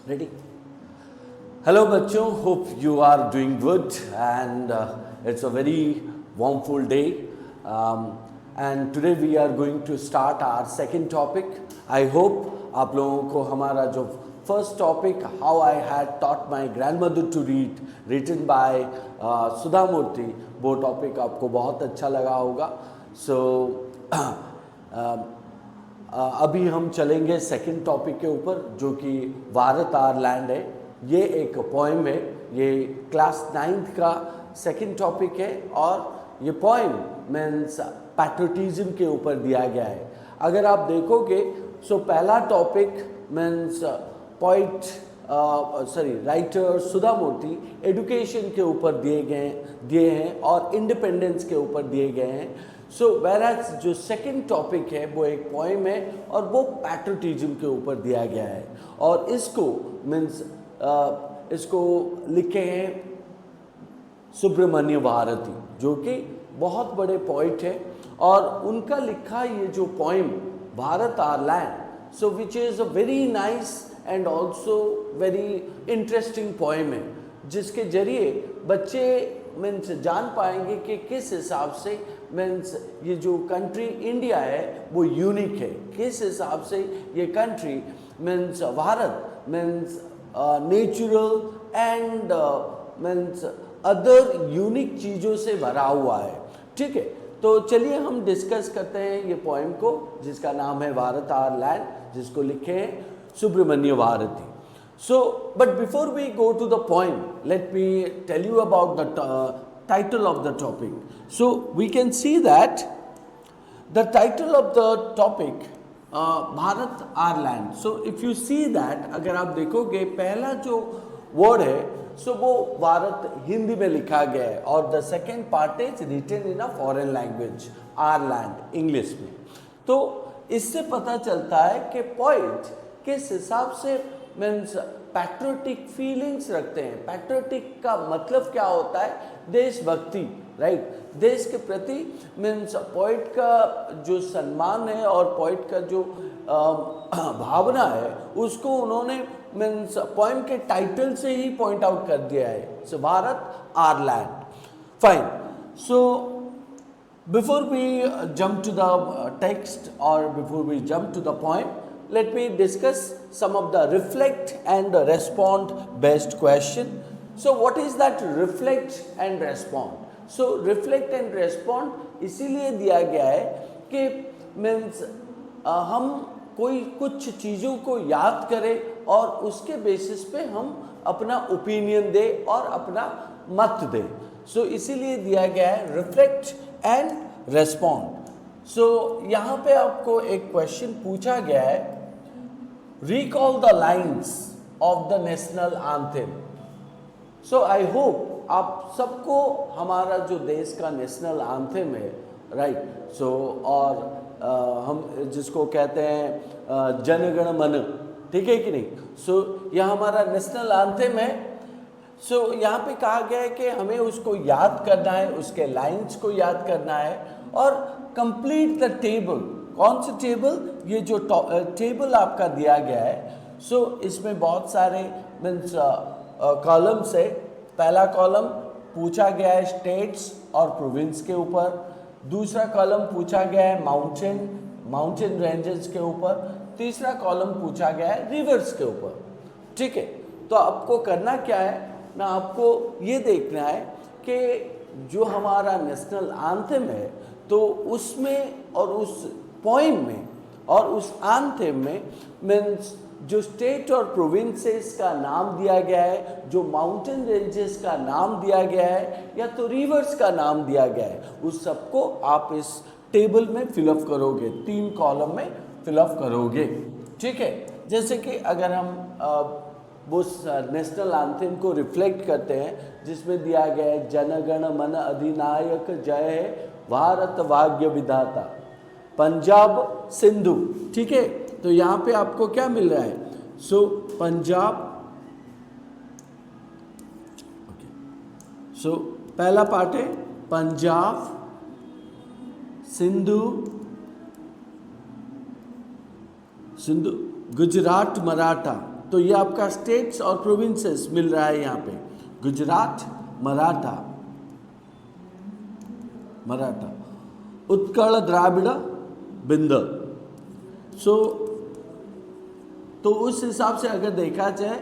Ready? Hello बच्चों, hope you are doing good and it's a very warm full day and today we are going to start our second topic. I hope आप लोगों को हमारा जो first topic how I had taught my grandmother to read written by सुधा मूर्ति, वो topic आपको बहुत अच्छा लगा होगा. So अभी हम चलेंगे सेकंड टॉपिक के ऊपर जो कि भारत आर लैंड है. ये एक पोएम है, ये क्लास 9th का सेकंड टॉपिक है और ये पोएम मीन्स पैट्रियोटिज्म के ऊपर दिया गया है. अगर आप देखोगे सो पहला टॉपिक मीन्स राइटर सुधा मूर्ति एजुकेशन के ऊपर दिए हैं और इंडिपेंडेंस के ऊपर दिए गए हैं. सो whereas जो सेकंड टॉपिक है वो एक पोएम है और वो पैट्रियोटिज्म के ऊपर दिया गया है और इसको मीन्स इसको लिखे हैं सुब्रमण्य भारती जो कि बहुत बड़े पोइट है और उनका लिखा ये जो poem Bharat our land so which is a very nice and also very interesting poem है जिसके जरिए बच्चे मीन्स जान पाएंगे कि किस हिसाब से मीन्स ये जो कंट्री इंडिया है वो यूनिक है, किस हिसाब से ये country means Bharat means natural and means other unique चीज़ों से भरा हुआ है. ठीक है, तो चलिए हम डिस्कस करते हैं ये पोएम को जिसका नाम है भारत आर लैंड, जिसको लिखे हैं Subramanya Bharti. So, but before we go to the poem, let me tell you about the title of the topic. So, we can see that the title of the topic, Bharat Our Land. So, if you see that, अगर आप देखोगे पहला जो word है, so वो भारत हिंदी में लिखा गया है और the second part is written in a foreign language, our land, English में. तो इससे पता चलता है कि poet किस हिसाब से मीन्स पैट्रियोटिक फीलिंग्स रखते हैं. पैट्रियोटिक का मतलब क्या होता है? देशभक्ति, राइट. देश के प्रति मीन्स पोइट का जो सम्मान है और पोइट का जो भावना है उसको उन्होंने मीन्स पोएम के टाइटल से ही पॉइंट आउट कर दिया है. So Bharat our land. Fine. So before we jump to the text और before we jump to the poem, let me discuss some of the reflect and respond based question. So what is that reflect and respond? So reflect and respond इसीलिए दिया गया है कि means हम कोई कुछ चीज़ों को याद करें और उसके बेसिस पे हम अपना ओपिनियन दें और अपना मत दें. सो इसीलिए दिया गया है रिफ्लेक्ट एंड रेस्पॉन्ड. सो यहाँ पे आपको एक क्वेश्चन पूछा गया है, recall the lines of the national anthem. So I hope आप सबको हमारा जो देश का नेशनल एंथम है, राइट. सो और हम जिसको कहते हैं जनगण मन, ठीक है कि नहीं. सो यह हमारा नेशनल एंथम है. सो यहाँ पे कहा गया है कि हमें उसको याद करना है, उसके लाइंस को याद करना है और कंप्लीट द टेबल. कौन सी टेबल? ये जो टेबल आपका दिया गया है. सो इसमें बहुत सारे मीन्स कॉलम्स है. पहला कॉलम पूछा गया है स्टेट्स और प्रोविंस के ऊपर. दूसरा कॉलम पूछा गया है माउंटेन रेंजेस के ऊपर. तीसरा कॉलम पूछा गया है रिवर्स के ऊपर. ठीक है, तो आपको करना क्या है ना, आपको ये देखना है कि जो हमारा नेशनल एंथम है तो उसमें और उस पोएम में और उस एंथम में मीन्स जो स्टेट और प्रोविंसेस का नाम दिया गया है, जो माउंटेन रेंजेस का नाम दिया गया है या तो रिवर्स का नाम दिया गया है, उस सबको आप इस टेबल में फिलअप करोगे, 3 कॉलम में फिलअप करोगे. ठीक है, जैसे कि अगर हम वो नेशनल एंथम को रिफ्लेक्ट करते हैं जिसमें दिया गया है जनगण मन अधिनायक जय है भारत भाग्य विधाता पंजाब सिंधु. ठीक है, तो यहाँ पे आपको क्या मिल रहा है? सो पंजाब. सो पहला पार्ट है पंजाब, सिंधु, गुजरात मराठा, तो ये आपका स्टेट्स और प्रोविंसेस मिल रहा है यहाँ पे, गुजरात, मराठा, उत्कल द्राविड़ बिंद। तो उस हिसाब से अगर देखा जाए,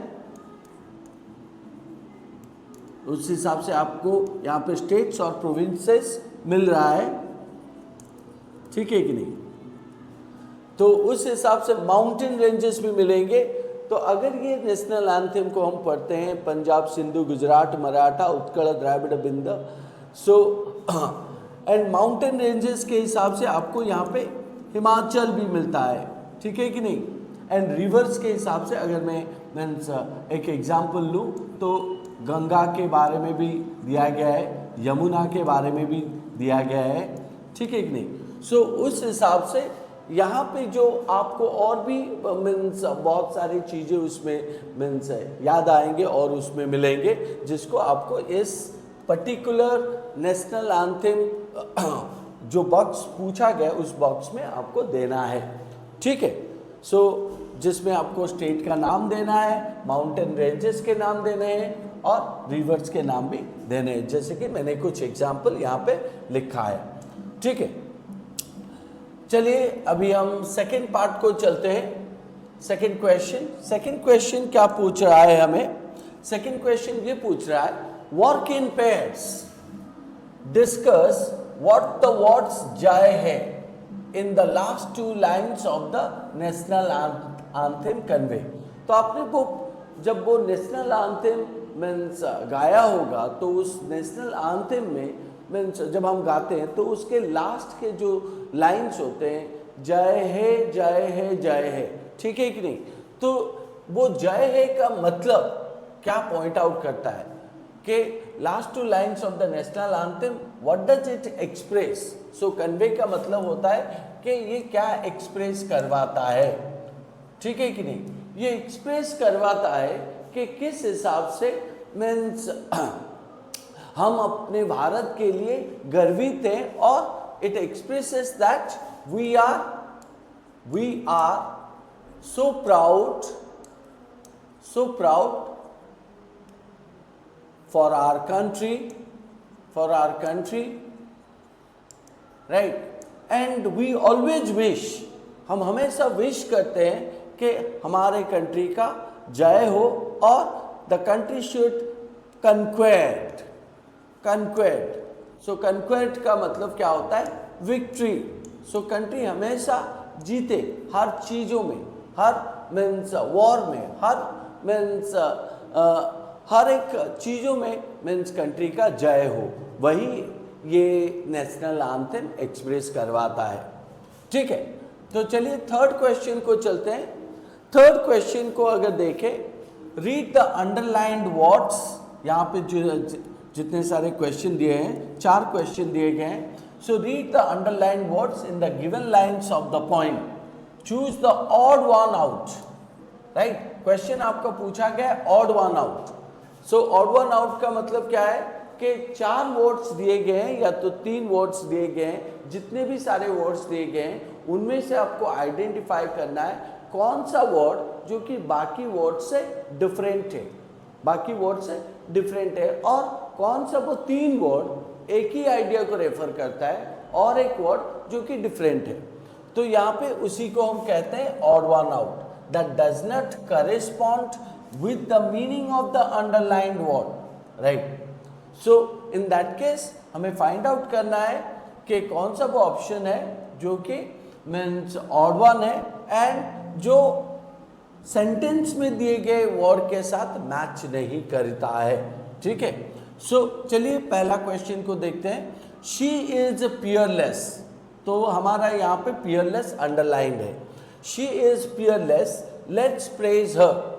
उस हिसाब से आपको यहाँ पे स्टेट्स और प्रोविंसेस मिल रहा है, ठीक है कि नहीं। तो उस हिसाब से माउंटेन रेंजेस भी मिलेंगे। तो अगर ये नेशनल एंथम को हम पढ़ते हैं, पंजाब, सिंधु, गुजरात, मराठा, उत्कल द्राविड़ बिंद, सो एंड माउंटेन रेंजेस के हिसाब से आपको यहाँ पे हिमाचल भी मिलता है, ठीक है कि नहीं। एंड रिवर्स के हिसाब से अगर मैं मीन्स एक एग्जांपल लूँ तो गंगा के बारे में भी दिया गया है, यमुना के बारे में भी दिया गया है, ठीक है कि नहीं। सो उस हिसाब से यहाँ पे जो आपको और भी मीन्स बहुत सारी चीज़ें उसमें मीन्स याद आएंगे और उसमें मिलेंगे, जिसको आपको इस पर्टिकुलर नेशनल एंथम जो बॉक्स पूछा गया उस बॉक्स में आपको देना है, ठीक है। सो जिसमें आपको स्टेट का नाम देना है, माउंटेन रेंजेस के नाम देने हैं और रिवर्स के नाम भी देने हैं, जैसे कि मैंने कुछ एग्जाम्पल यहाँ पे लिखा है, ठीक है। चलिए अभी हम सेकंड पार्ट को चलते हैं। सेकंड क्वेश्चन क्या पूछ रहा है हमें? सेकंड क्वेश्चन ये पूछ रहा है, work in pairs, discuss what the words जय है in the last 2 lines of the national anthem convey. तो आपने वो जब वो नेशनल एंथम मीन्स गाया होगा तो उस नेशनल एंथम में मीन्स जब हम गाते हैं तो उसके लास्ट के जो लाइन्स होते हैं, जय है जय है जय है, ठीक है कि नहीं। तो वो जय है का मतलब क्या पॉइंट आउट करता है कि last 2 lines of the national anthem what does it express. So convey का मतलब होता है कि ये क्या एक्सप्रेस करवाता है, ठीक है कि नहीं। ये एक्सप्रेस करवाता है कि किस हिसाब से मीन्स हम अपने भारत के लिए गर्वित हैं, और it expresses that we are so proud for our country, right? And we always wish, हम हमेशा विश करते हैं कि हमारे कंट्री का जय हो, और the country should conquered। So conquered का मतलब क्या होता है? विक्ट्री। सो कंट्री हमेशा जीते हर चीज़ों में, हर मीन्स वॉर में, हर मीन्स हर एक चीज़ों में मीन्स कंट्री का जय हो, वही ये नेशनल एंथम एक्सप्रेस करवाता है, ठीक है। तो चलिए थर्ड क्वेश्चन को चलते हैं। थर्ड क्वेश्चन को अगर देखें, रीड द अंडरलाइंड वर्ड्स। यहाँ पे जो जितने सारे क्वेश्चन दिए हैं, 4 क्वेश्चन दिए गए हैं। So read the underlined words in the given lines of the poem, choose the odd one out, right. Question आपका पूछा गया है odd one out. So odd one out का मतलब क्या है कि 4 वर्ड्स दिए गए हैं या तो 3 वर्ड्स दिए गए हैं, जितने भी सारे वर्ड्स दिए गए हैं उनमें से आपको आइडेंटिफाई करना है कौन सा वर्ड जो कि बाकी वर्ड से डिफरेंट है, और कौन सा वो 3 वर्ड एक ही आइडिया को रेफर करता है और एक वर्ड जो कि डिफरेंट है। तो यहाँ पे उसी को हम कहते हैं odd one out, that does not correspond with the meaning of the underlined word, right? So in that case हमें find out करना है कि कौन सा वो ऑप्शन है जो कि means odd one है एंड जो सेंटेंस में दिए गए वर्ड के साथ मैच नहीं करता है, ठीक है। सो चलिए पहला क्वेश्चन को देखते हैं। शी इज पियरलेस, तो हमारा यहाँ पे पियरलेस अंडरलाइंड है। She is peerless, let's praise her.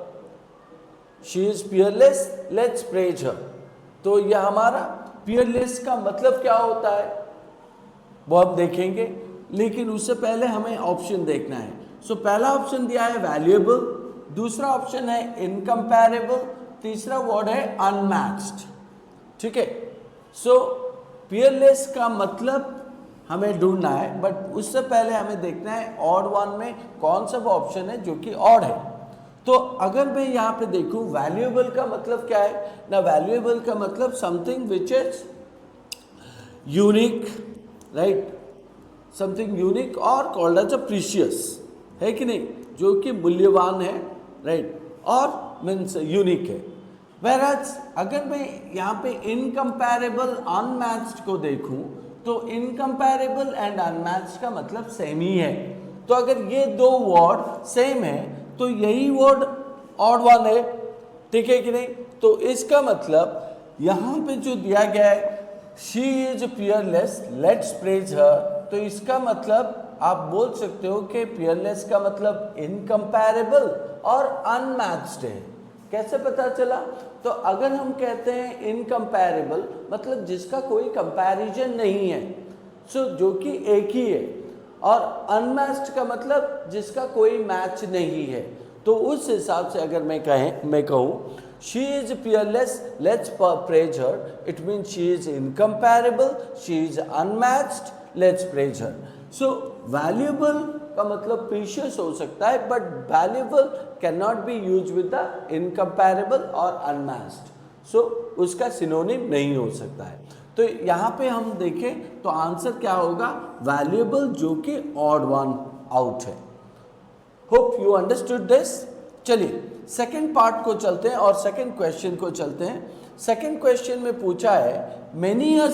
She is fearless, let's praise her। तो यह हमारा fearless का मतलब क्या होता है वो हम देखेंगे, लेकिन उससे पहले हमें ऑप्शन देखना है। सो पहला ऑप्शन दिया है वैल्यूएबल, दूसरा ऑप्शन है इनकम्पैरेबल, तीसरा वर्ड है अनमैच्ड, ठीक है। सो fearless का मतलब हमें ढूंढना है, बट उससे पहले हमें देखना है ऑड वन में कौन सा वो ऑप्शन है जो कि ऑड है। तो अगर मैं यहाँ पे देखूं वैल्यूएबल का मतलब क्या है ना, वैल्यूएबल का मतलब something which is unique, right, something unique और कॉल्ड एज अ प्रीशियस, है कि नहीं, जो कि मूल्यवान है, राइट, और मीन्स यूनिक है। Whereas अगर मैं यहाँ पे इनकम्पैरेबल अनमैच्ड को देखूं तो इनकम्पैरेबल एंड अनमैच्ड का मतलब सेम ही है। तो अगर ये दो वर्ड सेम है तो यही वर्ड ऑड वन है, ठीक है कि नहीं। तो इसका मतलब यहाँ पे जो दिया गया है she is peerless let's praise her, तो इसका मतलब आप बोल सकते हो कि पियरलेस का मतलब इनकम्पैरेबल और अनमैच्ड है। कैसे पता चला? तो अगर हम कहते हैं इनकम्पैरेबल मतलब जिसका कोई कंपैरिजन नहीं है, सो जो कि एक ही है, और अनमैच्ड का मतलब जिसका कोई मैच नहीं है। तो उस हिसाब से अगर मैं कहूँ she is peerless let's praise her, it mean she is incomparable, she is unmatched, let's praise her. So valuable का मतलब प्रीशियस हो सकता है, but valuable can not be use with the incomparable और अनमैच्ड, सो उसका सिनोनिम नहीं हो सकता है। तो यहाँ पे हम देखें तो आंसर क्या होगा, वैल्यूएबल, जो कि ऑड वन आउट है। Hope you understood this. चलिए सेकंड पार्ट को चलते हैं और सेकंड क्वेश्चन को चलते हैं। सेकंड क्वेश्चन में पूछा है many a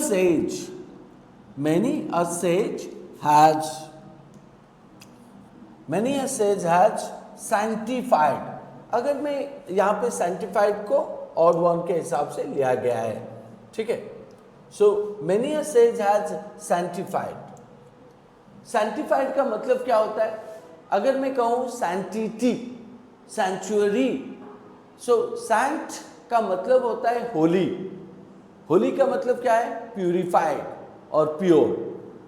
sage has sanctified। अगर मैं यहाँ पे sanctified को ऑड वन के हिसाब से लिया गया है, ठीक है। सो many a sage has sanctified। sanctified का मतलब क्या होता है? अगर मैं कहूँ sanctity, sanctuary, सो saint का मतलब होता है होली। होली का मतलब क्या है? प्यूरिफाइड और प्योर,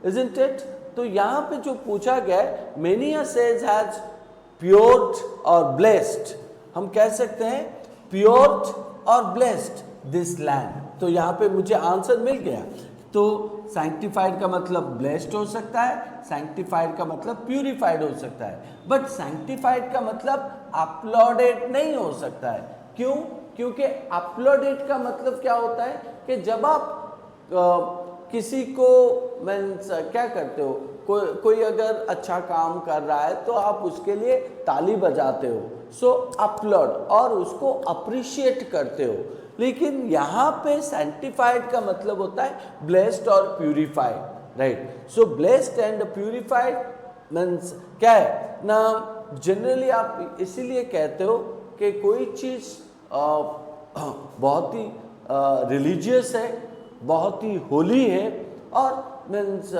isn't it? तो यहाँ पे जो पूछा गया है many a sage has pured और blessed, हम कह सकते हैं pured और blessed this land। तो यहाँ पे मुझे आंसर मिल गया। तो sanctified का मतलब blessed हो सकता है, sanctified का मतलब purified हो सकता है, बट sanctified का मतलब uploaded नहीं हो सकता है। क्यों? क्योंकि uploaded का मतलब क्या होता है कि जब आप किसी को मीन्स क्या करते हो, कोई अगर अच्छा काम कर रहा है तो आप उसके लिए ताली बजाते हो, सो अपलोड, और उसको अप्रिशिएट करते हो। लेकिन यहाँ पे सैंक्टिफाइड का मतलब होता है ब्लेस्ड और purified, right. So blessed and purified means क्या है ना, जनरली आप इसीलिए कहते हो कि कोई चीज़ बहुत ही रिलीजियस है, बहुत ही होली है, और मीन्स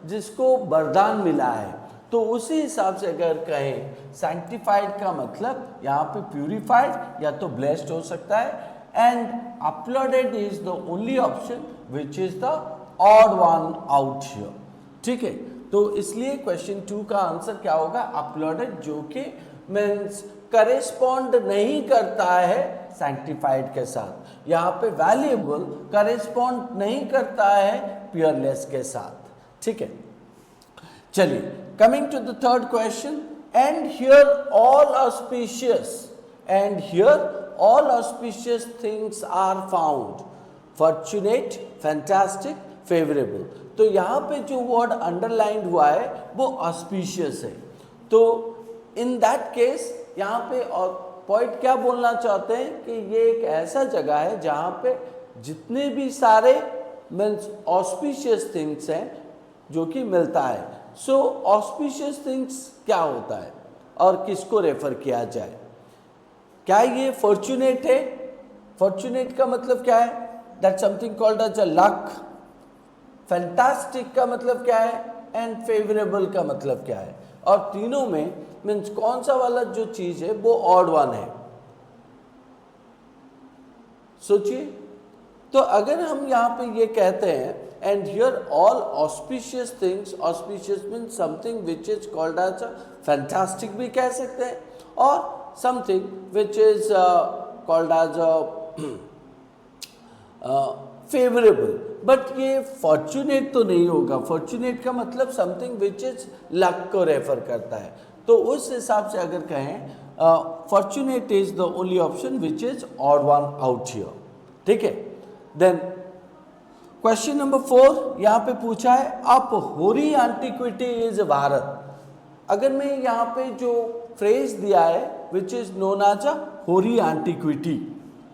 जिसको वरदान मिला है, तो उसी हिसाब से अगर कहें सैंक्टिफाइड का मतलब यहाँ पे प्यूरिफाइड या तो ब्लेस्ड हो सकता है, and uploaded is the only option which is the odd one out here, ठीक है। तो इसलिए क्वेश्चन 2 का आंसर क्या होगा, अपलोडेड, जो कि मीन्स करेस्पॉन्ड नहीं करता है सैंक्टिफाइड के साथ। यहाँ पे वैल्यूएबल करेस्पॉन्ड नहीं करता है पियरलेस के साथ, ठीक है। चलिए coming to the third question, and here all auspicious things are found, fortunate, fantastic, favourable. तो यहाँ पे जो वर्ड अंडरलाइंड हुआ है वो ऑस्पिशियस है। तो इन दैट केस यहाँ पे पॉइंट क्या बोलना चाहते हैं कि ये एक ऐसा जगह है जहाँ पे जितने भी सारे मीन्स ऑस्पिशियस थिंग्स हैं जो कि मिलता है। सो ऑस्पिशियस थिंग्स क्या होता है और किसको रेफर किया जाए? क्या ये फॉर्चुनेट है? फॉर्चुनेट का मतलब क्या है? That something called as a luck. Fantastic का मतलब क्या है? एंड फेवरेबल का मतलब क्या है? और तीनों में मीन्स कौन सा वाला जो चीज है वो ऑड वन है? सोचिए। तो अगर हम यहाँ पे ये कहते हैं and here all auspicious things, auspicious means something which is called as a fantastic भी कह सकते हैं, और something which is called as a favourable. But ये फॉर्चुनेट तो नहीं होगा। फॉर्चुनेट का मतलब समथिंग विच इज लक को रेफर करता है। तो उस हिसाब से अगर कहें fortunate is the only option which is odd one out here, ठीक है। देन क्वेश्चन नंबर 4 यहाँ पे पूछा है अप होरी एंटिक्विटी इज भारत। अगर मैं यहाँ पे जो फ्रेज दिया है which is known as a hoary antiquity,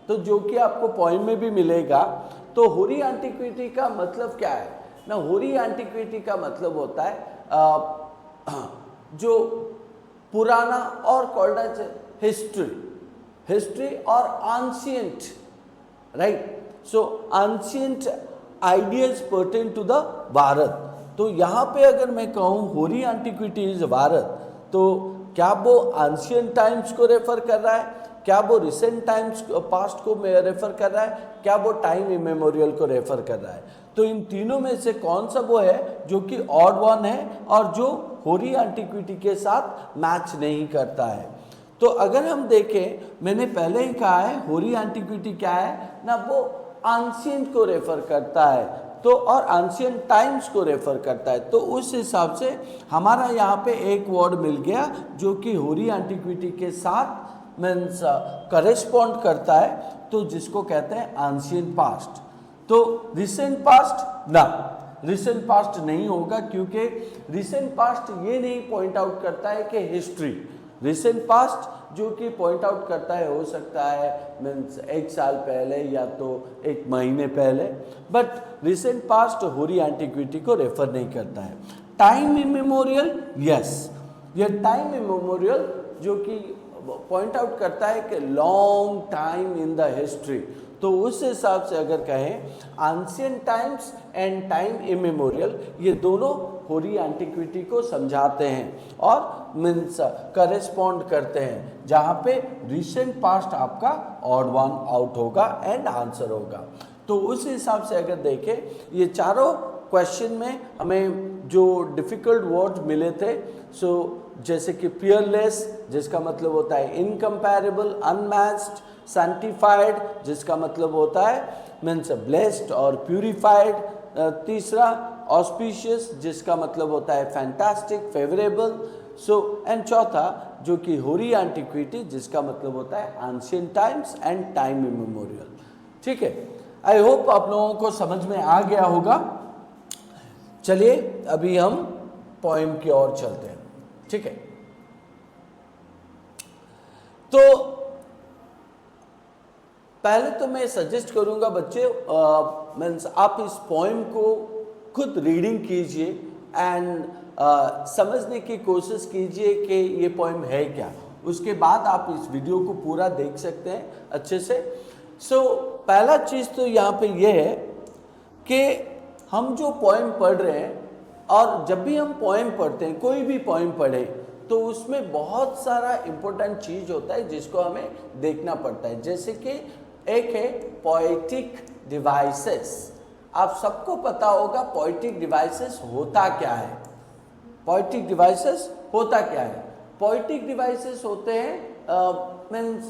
तो जो कि आपको पॉइंट में भी मिलेगा, तो होरी एंटिक्विटी का मतलब क्या है ना। होरी एंटिक्विटी का मतलब होता है जो पुराना और कॉल्ड एज हिस्ट्री और ancient, right. So ancient ideas pertain to the Bharat. तो यहाँ पे अगर मैं कहूँ होरी एंटिक्विटी इज भारत, तो क्या वो एंशिएंट टाइम्स को रेफर कर रहा है, क्या वो रिसेंट टाइम्स पास्ट को रेफर कर रहा है, क्या वो टाइम इमेमोरियल को रेफर कर रहा है। तो इन तीनों में से कौन सा वो है जो कि ऑड वन है और जो होरी एंटिक्विटी के साथ मैच नहीं करता है। तो अगर हम देखें, मैंने पहले ही कहा है होरी एंटिक्विटी क्या है ना, वो एंशिएंट को रेफर करता है, तो और एंशिएंट टाइम्स को रेफर करता है। तो उस हिसाब से हमारा यहाँ पे एक वर्ड मिल गया जो कि होरी एंटिक्विटी के साथ मीन्स करेस्पॉन्ड करता है, तो जिसको कहते हैं एंशिएंट पास्ट। तो रिसेंट पास्ट ना, रिसेंट पास्ट नहीं होगा, क्योंकि रिसेंट पास्ट ये नहीं पॉइंट आउट करता है कि हिस्ट्री। रिसेंट पास्ट जो कि पॉइंट आउट करता है हो सकता है मीन्स 1 साल पहले या तो 1 महीने पहले, बट रिसेंट पास्ट होरी एंटिक्विटी को रेफर नहीं करता है। टाइम इमेमोरियल, यस, ये टाइम इमेमोरियल जो कि पॉइंट आउट करता है कि long time in the history. तो उस हिसाब से अगर कहें ancient times and time immemorial, ये दोनों होरी एंटिक्विटी को समझाते हैं और मीन्स करेस्पॉन्ड करते हैं, जहाँ पे रिसेंट पास्ट आपका ऑड वन आउट होगा एंड आंसर होगा। तो उस हिसाब से अगर देखें, ये चारों क्वेश्चन में हमें जो डिफ़िकल्ट वर्ड मिले थे, सो जैसे कि पियरलेस जिसका मतलब होता है इनकम्पैरेबल, अनमैच्ड, सैंटिफाइड जिसका मतलब होता है मीन्स ब्लेस्ड और प्यूरिफाइड, तीसरा ऑस्पिशियस जिसका मतलब होता है फैंटास्टिक, फेवरेबल, सो एंड चौथा जो कि होरी एंटिक्विटी जिसका मतलब होता है ancient times and time immemorial. ठीक है, आई होप आप लोगों को समझ में आ गया होगा। चलिए अभी हम पोएम की ओर चलते हैं। ठीक है, तो पहले तो मैं सजेस्ट करूंगा बच्चे, मीन्स आप इस पोएम को खुद रीडिंग कीजिए एंड समझने की कोशिश कीजिए कि ये पोएम है क्या। उसके बाद आप इस वीडियो को पूरा देख सकते हैं अच्छे से। सो पहला चीज़ तो यहाँ पे ये है कि हम जो पोएम पढ़ रहे हैं, और जब भी हम पोएम पढ़ते हैं, कोई भी पोएम पढ़े, तो उसमें बहुत सारा इम्पोर्टेंट चीज़ होता है जिसको हमें देखना पड़ता है। जैसे कि एक है पोएटिक डिवाइसेस। आप सबको पता होगा पोएटिक डिवाइसेस होता क्या है। पोएटिक डिवाइसेस होता क्या है? पोएटिक डिवाइसेस होते हैं मीन्स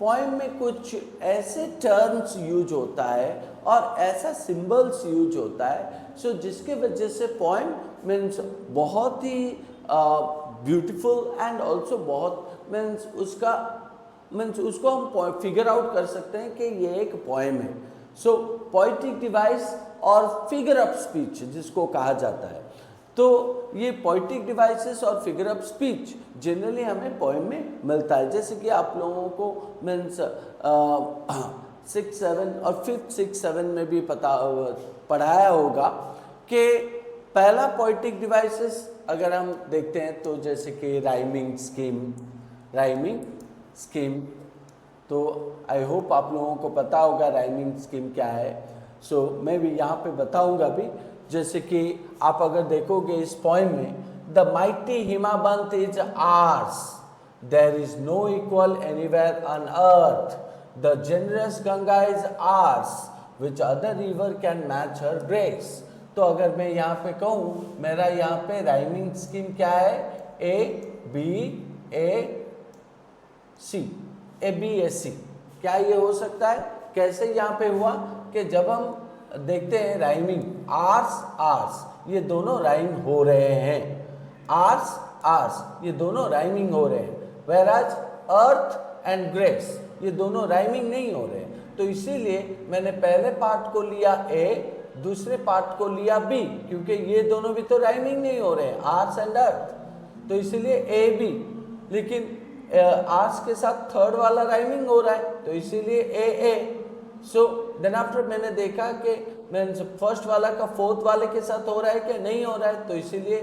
पोएम में कुछ ऐसे टर्म्स यूज होता है और ऐसा सिंबल्स यूज होता है सो जिसके वजह से पोएम मीन्स बहुत ही ब्यूटीफुल एंड ऑल्सो बहुत मीन्स उसको हम फिगर आउट कर सकते हैं कि ये एक पोएम है। सो पोएटिक डिवाइस और फिगर ऑफ स्पीच जिसको कहा जाता है, तो ये पोएटिक डिवाइसेस और फिगर ऑफ स्पीच जनरली हमें पोएम में मिलता है। जैसे कि आप लोगों को मीन्स 6, 7 और 5th, 6, 7 में भी पढ़ाया होगा कि पहला पोएटिक डिवाइसेस अगर हम देखते हैं तो जैसे कि राइमिंग स्कीम, तो आई होप आप लोगों को पता होगा राइमिंग स्कीम क्या है। सो मैं भी यहाँ पे बताऊँगा भी। जैसे कि आप अगर देखोगे इस पोएम में, the mighty Himavant is ours, there is no equal anywhere on earth, the generous Ganga is ours, which other river can match her grace. तो अगर मैं यहाँ पे कहूँ, मेरा यहाँ पे राइमिंग स्कीम क्या है, ABAC। क्या ये हो सकता है? कैसे यहाँ पे हुआ कि जब हम देखते हैं राइमिंग आर्स ये दोनों राइम हो रहे हैं, आर्स ये दोनों राइमिंग हो रहे हैं। whereas अर्थ एंड ग्रेस, ये दोनों राइमिंग नहीं हो रहे, तो इसीलिए मैंने पहले पार्ट को लिया ए, दूसरे पार्ट को लिया बी, क्योंकि ये दोनों भी तो राइमिंग नहीं हो रहे हैं, आर्स एंड अर्थ, तो इसीलिए ए बी। लेकिन आर्स के साथ थर्ड वाला राइमिंग हो रहा है, तो इसीलिए ए ए। सो देन आफ्टर मैंने देखा कि मीन्स फर्स्ट वाला का फोर्थ वाले के साथ हो रहा है क्या, नहीं हो रहा है, तो इसीलिए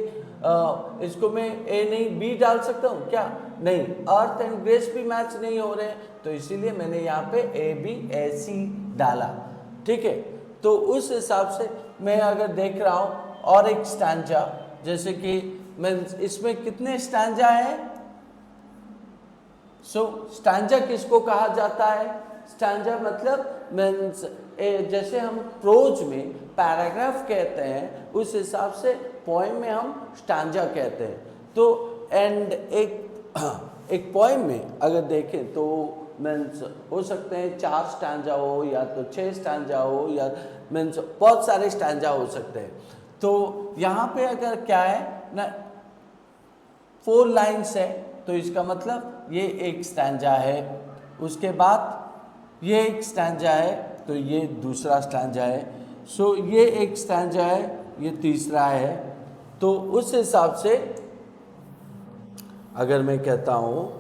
इसको मैं ए नहीं बी डाल सकता हूँ क्या, नहीं, अर्थ एंड ग्रेस भी मैच नहीं हो रहे हैं, तो इसीलिए मैंने यहाँ पे ए बी ए सी डाला। ठीक है, तो उस हिसाब से मैं अगर देख रहा हूँ और एक स्टैंजा, जैसे कि मीन्स इसमें कितने स्टैंजा हैं, सो स्टैंजा किसको कहा जाता है, स्टैंजा मतलब मीन्स जैसे हम प्रोज में पैराग्राफ कहते हैं, उस हिसाब से पोएम में हम स्टैंजा कहते हैं। तो एंड एक पोएम में अगर देखें तो मीन्स हो सकते हैं 4 स्टैंजा हो या तो 6 स्टैंजा हो, या मीन्स बहुत सारे स्टैंजा हो सकते हैं। तो यहाँ पे अगर क्या है ना, 4 लाइन्स है, तो इसका मतलब ये एक स्टैंजा है, उसके बाद ये एक स्टैंजा है, तो ये दूसरा स्टैंजा है, सो ये एक स्टैंजा है, ये तीसरा है। तो उस हिसाब से अगर मैं कहता हूँ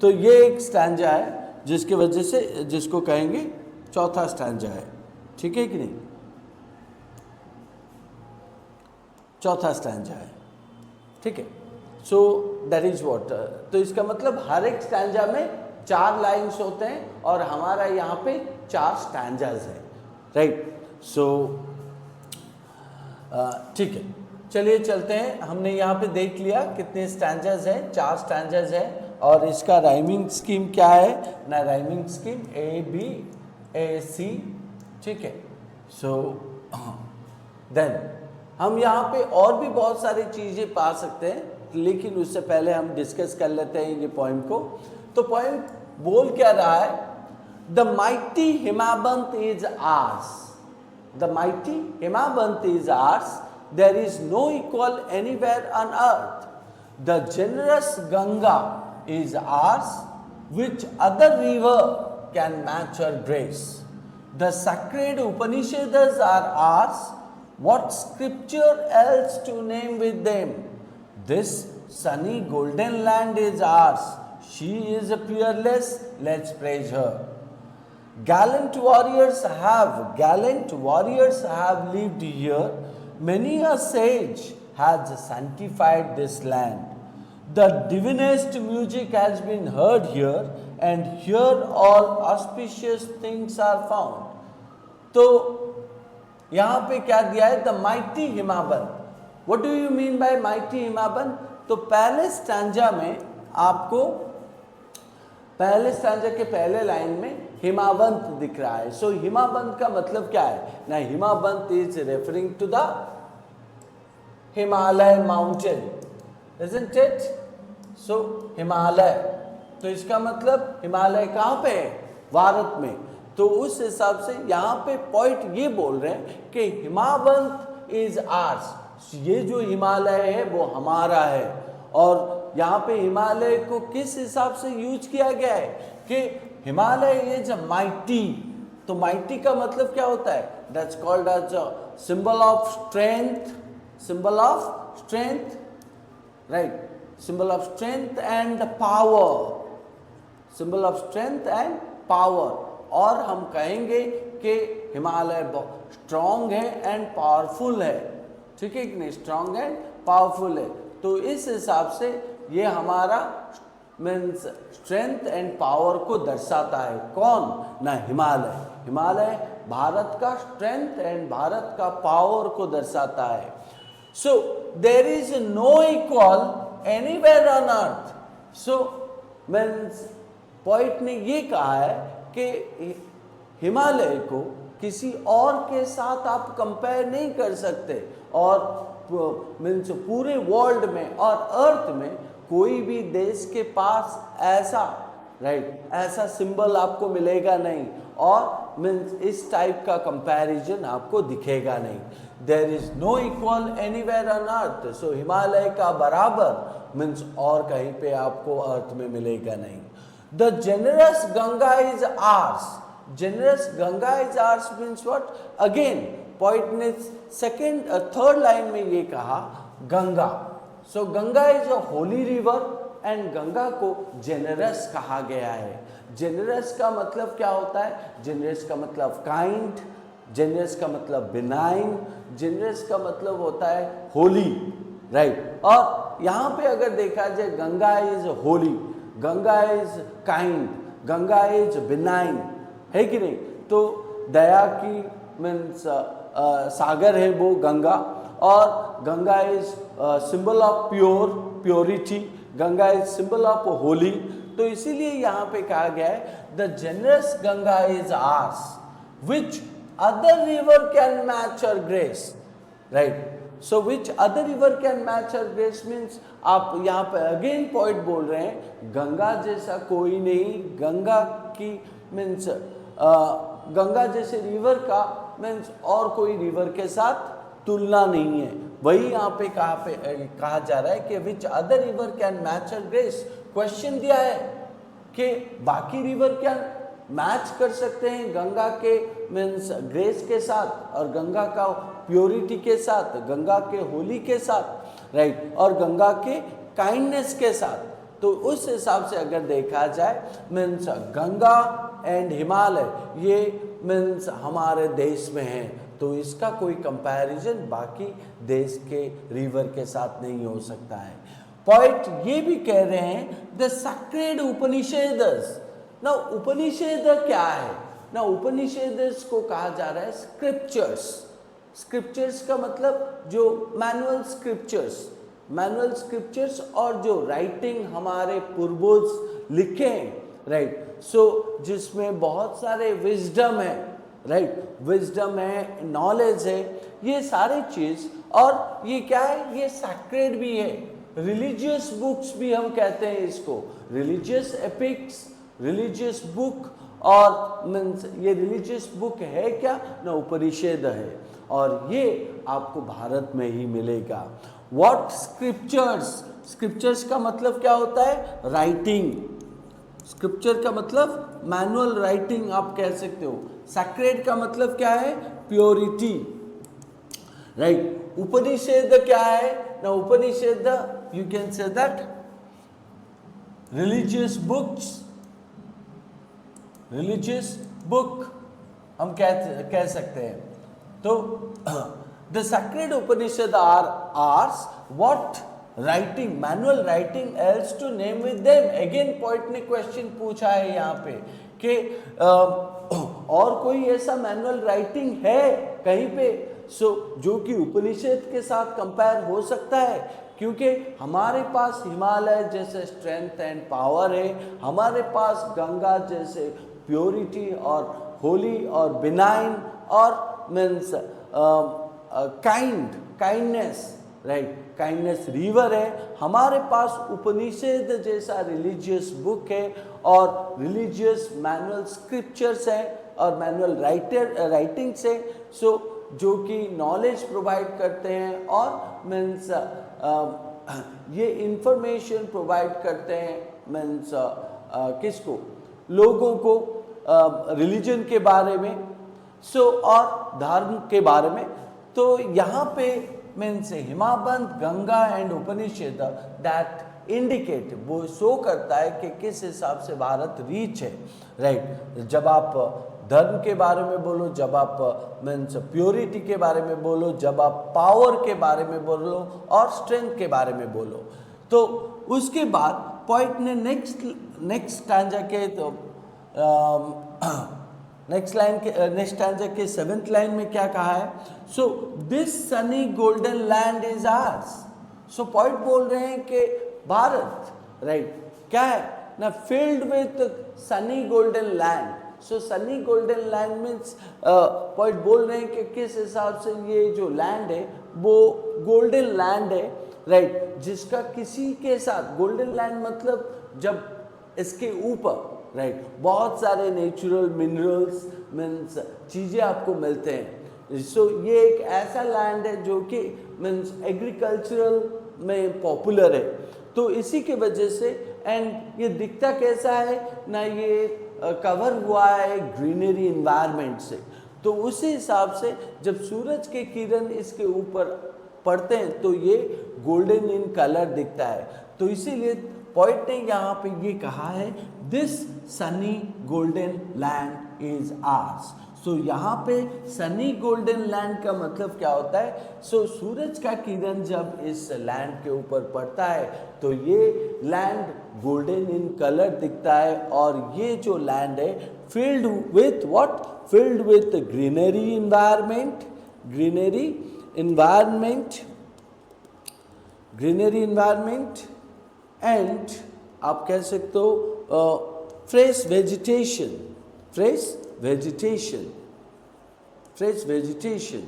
तो ये एक स्टैंजा है, जिसकी वजह से जिसको कहेंगे चौथा स्टैंजा है, ठीक है कि नहीं, चौथा स्टैंजा है, ठीक है। सो दैट इज व्हाट, तो इसका मतलब हर एक स्टैंजा में 4 लाइन्स होते हैं और हमारा यहाँ पे 4 स्टैंजाज हैं, राइट। सो ठीक है, चलिए चलते हैं। हमने यहाँ पे देख लिया कितने स्टैंजाज हैं, 4 स्टैंजाज हैं, और इसका राइमिंग स्कीम क्या है ना, राइमिंग स्कीम ए बी ए सी, ठीक है। सो देन हम यहाँ पे और भी बहुत सारी चीज़ें पा सकते हैं, लेकिन उससे पहले हम डिस्कस कर लेते हैं ये पोएम को। तो पोएम बोल क्या रहा है, the mighty Himavant is ours, the mighty Himavant is ours, there is no equal anywhere on earth, the generous Ganga is ours, which other river can match her grace. The sacred Upanishads are ours, what scripture else to name with them? This sunny golden land is ours, she is peerless, let's praise her. Gallant warriors have lived here, many a sage has sanctified this land. The divinest music has been heard here, and here all auspicious things are found. तो यहाँ पे क्या दिया है, the mighty Himavant. What do you mean by mighty Himavant? तो पहले stanza में आपको, पहले स्टैंजा के पहले लाइन में हिमाबंत दिख रहा है। सो हिमाबंत का मतलब क्या है ना, Himavant is referring to the Himalaya mountain, isn't it? So Himalaya, तो इसका मतलब हिमालय कहाँ पे है, भारत में। तो उस हिसाब से यहाँ पे पॉइंट ये बोल रहे हैं कि हिमाबंत इज आर्स, ये जो हिमालय है वो हमारा है। और यहाँ पे हिमालय को किस हिसाब से यूज किया गया है कि हिमालय इज माइटी। तो माइटी का मतलब क्या होता है, that's called as symbol of strength, symbol of strength, right, symbol of strength and power, symbol of strength and power। और हम कहेंगे कि हिमालय स्ट्रॉन्ग है एंड पावरफुल है, ठीक है कि नहीं, स्ट्रॉन्ग एंड पावरफुल है। तो इस हिसाब से ये हमारा मीन्स स्ट्रेंथ एंड पावर को दर्शाता है। कौन ना, हिमालय, हिमालय भारत का स्ट्रेंथ एंड भारत का पावर को दर्शाता है। So there is no equal anywhere on earth। so means poet ने ये कहा है कि हिमालय को किसी और के साथ आप कंपेयर नहीं कर सकते, और मीन्स पूरे वर्ल्ड में और अर्थ में कोई भी देश के पास ऐसा, राइट, ऐसा सिंबल आपको मिलेगा नहीं। और मीन्स इस टाइप का कंपैरिजन आपको दिखेगा नहीं. There is no equal anywhere on earth. So Himalaya का बराबर मीन्स और कहीं पे आपको अर्थ में मिलेगा नहीं. The generous Ganga is ours. Generous Ganga is ours means what? Again point ने सेकेंड थर्ड लाइन में ये कहा Ganga. So Ganga is a holy river and Ganga को जेनरस कहा गया है. जेनरस का मतलब क्या होता है? जेनरस का मतलब काइंड, जेनरस का मतलब बिनाइन, जेनरस का मतलब होता है होली, राइट. और यहाँ पे अगर देखा जाए Ganga is Holi, Ganga is kind, Ganga is benign, है कि नहीं? तो दया की मीन्स सागर है वो गंगा, और Ganga is symbol of purity, Ganga is symbol of holy. तो इसीलिए यहाँ पे कहा गया है the generous Ganga is ours which other river can match her grace, right. So which other river can match her grace means आप यहाँ पे अगेन पॉइंट बोल रहे हैं गंगा जैसा कोई नहीं, गंगा की मीन्स गंगा जैसे रिवर का मीन्स और कोई रिवर के साथ तुलना नहीं है. वही यहाँ पे कहा जा रहा है कि विच other river can match her grace. Question दिया है कि बाकी रिवर क्या मैच कर सकते हैं गंगा के मीन्स ग्रेस के साथ, और गंगा का प्योरिटी के साथ, गंगा के होली के साथ, राइट, और गंगा के काइंडनेस के साथ. तो उस हिसाब से अगर देखा जाए मीन्स गंगा एंड हिमालय ये मीन्स हमारे देश में है, तो इसका कोई कंपैरिजन बाकी देश के रिवर के साथ नहीं हो सकता है. पॉइंट ये भी कह रहे हैं द सैक्रेड उपनिषेदस. ना उपनिषेद क्या है? ना उपनिषेदस को कहा जा रहा है स्क्रिप्चर्स. स्क्रिप्चर्स का मतलब जो मैनुअल स्क्रिप्चर्स, मैनुअल स्क्रिप्चर्स और जो राइटिंग हमारे पूर्वज लिखे हैं, राइट. सो जिसमें बहुत सारे विजडम है, राइट, विजडम है, नॉलेज है, ये सारी चीज. और ये क्या है? ये सैक्रेड भी है. रिलीजियस बुक्स भी हम कहते हैं इसको, रिलीजियस एपिक्स, रिलीजियस बुक. और मीन्स ये रिलीजियस बुक है क्या? ना उपनिषद है, और ये आपको भारत में ही मिलेगा. What scriptures? स्क्रिप्चर्स का मतलब क्या होता है? राइटिंग. स्क्रिप्चर का मतलब मैनुअल राइटिंग आप कह सकते हो. सैक्रेड का मतलब क्या है? Purity, right. उपनिषद क्या है? ना उपनिषद you can say that religious books, religious book हम कह सकते हैं. तो the sacred Upanishad are ours. What writing, manual writing else to name with them? Again point ने क्वेश्चन पूछा है यहाँ पे कि और कोई ऐसा मैनुअल राइटिंग है कहीं पे जो कि उपनिषद के साथ कंपेयर हो सकता है? क्योंकि हमारे पास हिमालय जैसे स्ट्रेंथ एंड पावर है, हमारे पास गंगा जैसे प्योरिटी और होली और बिनाइन और means kindness, right, kindness river है. हमारे पास उपनिषद जैसा रिलीजियस बुक है और रिलीजियस मैनुअल स्क्रिप्चर्स है और मैनुअल राइटिंग्स है. सो जो कि नॉलेज प्रोवाइड करते हैं और मीन्स ये इंफॉर्मेशन प्रोवाइड करते हैं मीन्स किसको? लोगों को रिलीजन के बारे में, और धर्म के बारे में. तो यहाँ पे means Himavant, Ganga and Upanishad that indicate, वो शो करता है कि किस हिसाब से भारत रीच है, राइट. जब आप धर्म के बारे में बोलो, जब आप मीन्स प्योरिटी के बारे में बोलो, जब आप पावर के बारे में बोलो और स्ट्रेंथ के बारे में बोलो. तो उसके बाद पॉइंट ने नेक्स्ट स्टैंजा के तो नेक्स्ट स्टैंजा के 7th लाइन में क्या कहा है? So this sunny golden land is ours. So point बोल रहे हैं कि भारत, राइट, क्या है ना, filled with Sunny golden land. So Sunny golden land means point बोल रहे हैं कि किस हिसाब से ये जो लैंड है वो गोल्डन लैंड है, राइट, जिसका किसी के साथ, गोल्डन लैंड मतलब जब इसके ऊपर राइट, बहुत सारे नेचुरल मिनरल्स मीन्स चीज़ें आपको मिलते हैं। सो ये एक ऐसा लैंड है जो कि मीन्स एग्रीकल्चरल में पॉपुलर है, तो इसी के वजह से। एंड ये दिखता कैसा है ना, ये कवर हुआ है ग्रीनरी इन्वायरमेंट से, तो उसी हिसाब से जब सूरज के किरण इसके ऊपर पड़ते हैं तो ये गोल्डन इन कलर दिखता है। तो इसीलिए पोइट ने यहाँ पे ये कहा है, this sunny golden land is ours. So यहाँ पे सनी गोल्डन लैंड का मतलब क्या होता है? सो सूरज का किरण जब इस लैंड के ऊपर पड़ता है तो ये लैंड गोल्डन इन कलर दिखता है, और ये जो लैंड है filled with what? Filled with greenery environment, greenery environment, greenery environment, and आप कह सकते हो fresh vegetation, fresh vegetation, fresh vegetation.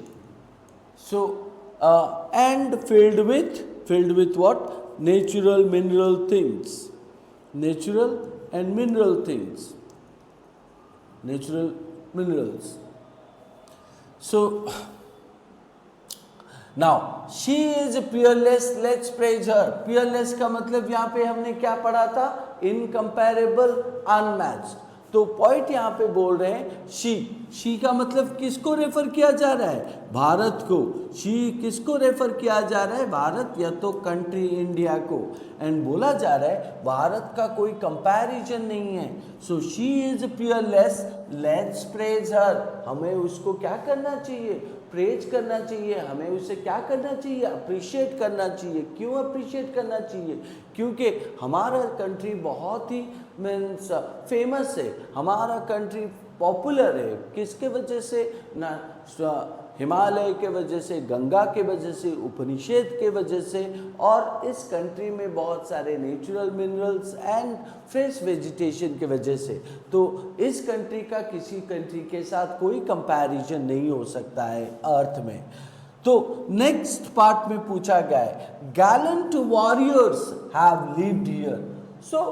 So and filled with what? Natural mineral things, natural and mineral things, natural minerals. So now she is peerless, let's praise her. Peerless का मतलब यहाँ पे हमने क्या पढ़ा था? Incomparable, unmatched. तो point यहाँ पे बोल रहे हैं शी का मतलब किसको रेफर किया जा रहा है? भारत को। शी किसको रेफर किया जा रहा है? भारत या तो कंट्री इंडिया को। एंड बोला जा रहा है भारत का कोई कंपैरिजन नहीं है। So she is peerless, let's praise her. हमें उसको क्या करना चाहिए? प्रेज करना चाहिए। हमें उसे क्या करना चाहिए? अप्रिशिएट करना चाहिए। क्यों अप्रिशिएट करना चाहिए? क्योंकि हमारा कंट्री बहुत ही मीन्स फेमस है, हमारा कंट्री पॉपुलर है। किसके वजह से? ना हिमालय के वजह से, गंगा के वजह से, उपनिषद के वजह से, और इस कंट्री में बहुत सारे natural minerals and fresh vegetation के वजह से। तो इस कंट्री का किसी कंट्री के साथ कोई कंपैरिजन नहीं हो सकता है अर्थ में। तो नेक्स्ट पार्ट में पूछा गया है, gallant warriors have lived here. So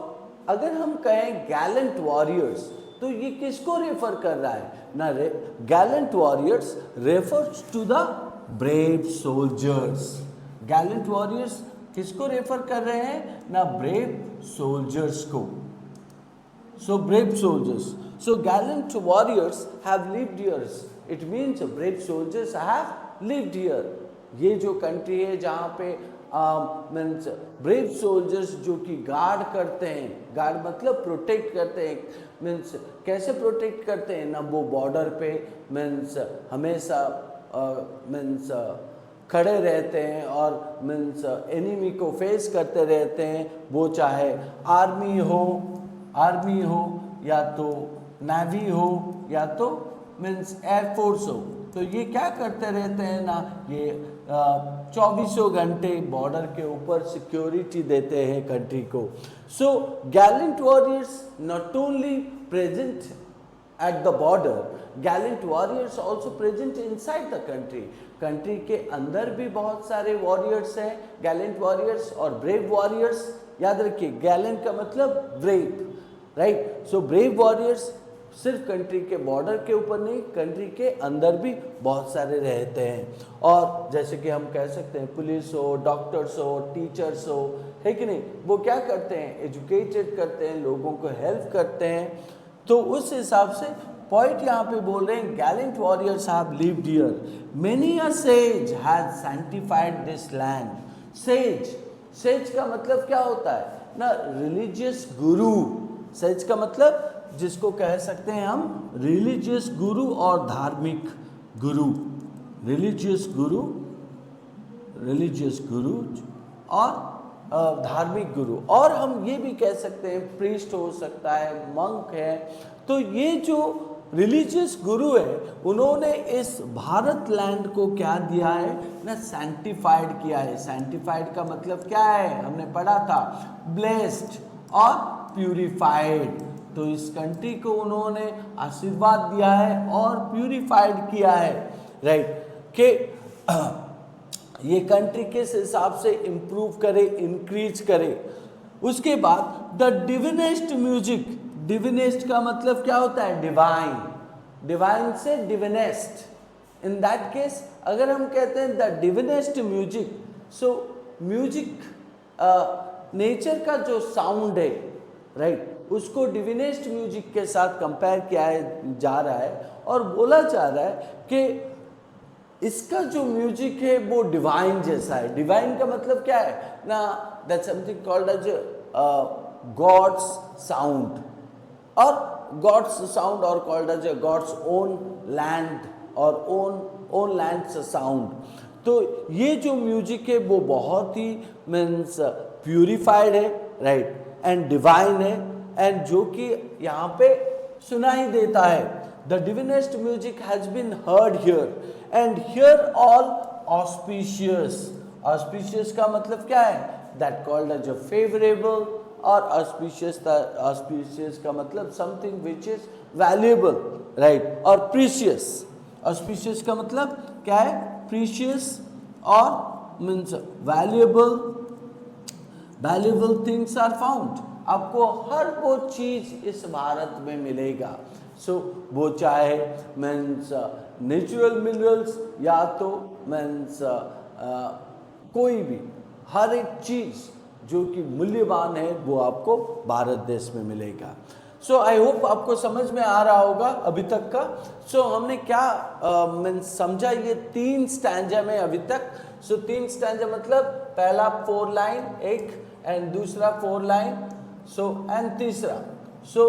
अगर हम कहें गैलेंट वॉरियर्स तो ये किसको रेफर कर रहा है? ना gallant warriors refers to the brave soldiers. Gallant warriors किसको रेफर कर रहे हैं? ना ब्रेव सोल्जर्स को। So brave soldiers, so gallant warriors have lived here, it means brave soldiers have lived here. ये जो कंट्री है जहाँ पे मीन्स ब्रेव सोल्जर्स जो कि गार्ड करते हैं, गार्ड मतलब प्रोटेक्ट करते हैं। मीन्स कैसे प्रोटेक्ट करते हैं ना, वो बॉर्डर पे मीन्स हमेशा मीन्स खड़े रहते हैं और मीन्स एनिमी को फेस करते रहते हैं। वो चाहे आर्मी हो या तो नेवी हो या तो मीन्स एयरफोर्स हो। तो ये क्या करते रहते हैं ना, ये 24 घंटे बॉर्डर के ऊपर सिक्योरिटी देते हैं कंट्री को। So gallant warriors not only present at the border, gallant warriors also present inside the country. Country के अंदर भी बहुत सारे वॉरियर्स हैं, गैलेंट वॉरियर्स और ब्रेव वॉरियर्स। याद रखिए गैलेंट का मतलब brave, right. So brave warriors सिर्फ कंट्री के बॉर्डर के ऊपर नहीं, कंट्री के अंदर भी बहुत सारे रहते हैं। और जैसे कि हम कह सकते हैं पुलिस हो, डॉक्टर्स हो, टीचर्स हो, है कि नहीं, वो क्या करते हैं? एजुकेटेड करते हैं, लोगों को हेल्प करते हैं। तो उस हिसाब से पॉइंट यहाँ पे बोल रहे हैं gallant warriors have lived here, many a says has sanctified this land. Says का मतलब क्या होता है ना? रिलीजियस गुरु। सेज का मतलब जिसको कह सकते हैं हम रिलीजियस गुरु और धार्मिक गुरु, रिलीजियस गुरु और धार्मिक गुरु। और हम ये भी कह सकते हैं प्रीस्ट हो सकता है, मंक है। तो ये जो रिलीजियस गुरु है उन्होंने इस भारत लैंड को क्या दिया है ना? सैंक्टिफाइड किया है। सैंक्टिफाइड का मतलब क्या है? हमने पढ़ा था ब्लेस्ड और प्यूरिफाइड। तो इस कंट्री को उन्होंने आशीर्वाद दिया है और प्यूरिफाइड किया है, राइट, कि ये कंट्री किस हिसाब से इम्प्रूव करे, इंक्रीज करे। उसके बाद द डिविनेस्ट का मतलब क्या होता है? डिवाइन, डिवाइन से डिविनेस्ट। इन दैट केस अगर हम कहते हैं the divinest music, so music nature का जो साउंड है, राइट, उसको डिविनेस्ट म्यूजिक के साथ कंपेयर किया जा रहा है और बोला जा रहा है कि इसका जो म्यूजिक है वो डिवाइन जैसा है। डिवाइन का मतलब क्या है ना? That's something called as God's sound, और गॉड्स साउंड और called as God's own land और ओन लैंड साउंड। तो ये जो म्यूजिक है वो बहुत ही मीन्स प्यूरिफाइड है, राइट, एंड डिवाइन है, एंड जो कि यहाँ पे सुनाई देता है। The divinest music has been heard here and here all auspicious. Auspicious का मतलब क्या है? That called as a favourable, और ऑस्पिशियस का मतलब something which is valuable, right, और प्रीशियस। ऑस्पिशियस का मतलब क्या है? प्रीशियस और means valuable things are found. आपको हर वो चीज इस भारत में मिलेगा। सो वो चाहे मीन्स नेचुरल मिनरल्स या तो मीन्स कोई भी, हर एक चीज जो कि मूल्यवान है वो आपको भारत देश में मिलेगा। सो आई होप आपको समझ में आ रहा होगा अभी तक का। सो हमने क्या मीन्स समझा ये 3 स्टैंजा में अभी तक। सो 3 स्टैंजा मतलब पहला 4 लाइन एक, एंड दूसरा 4 लाइन, सो एंड तीसरा। सो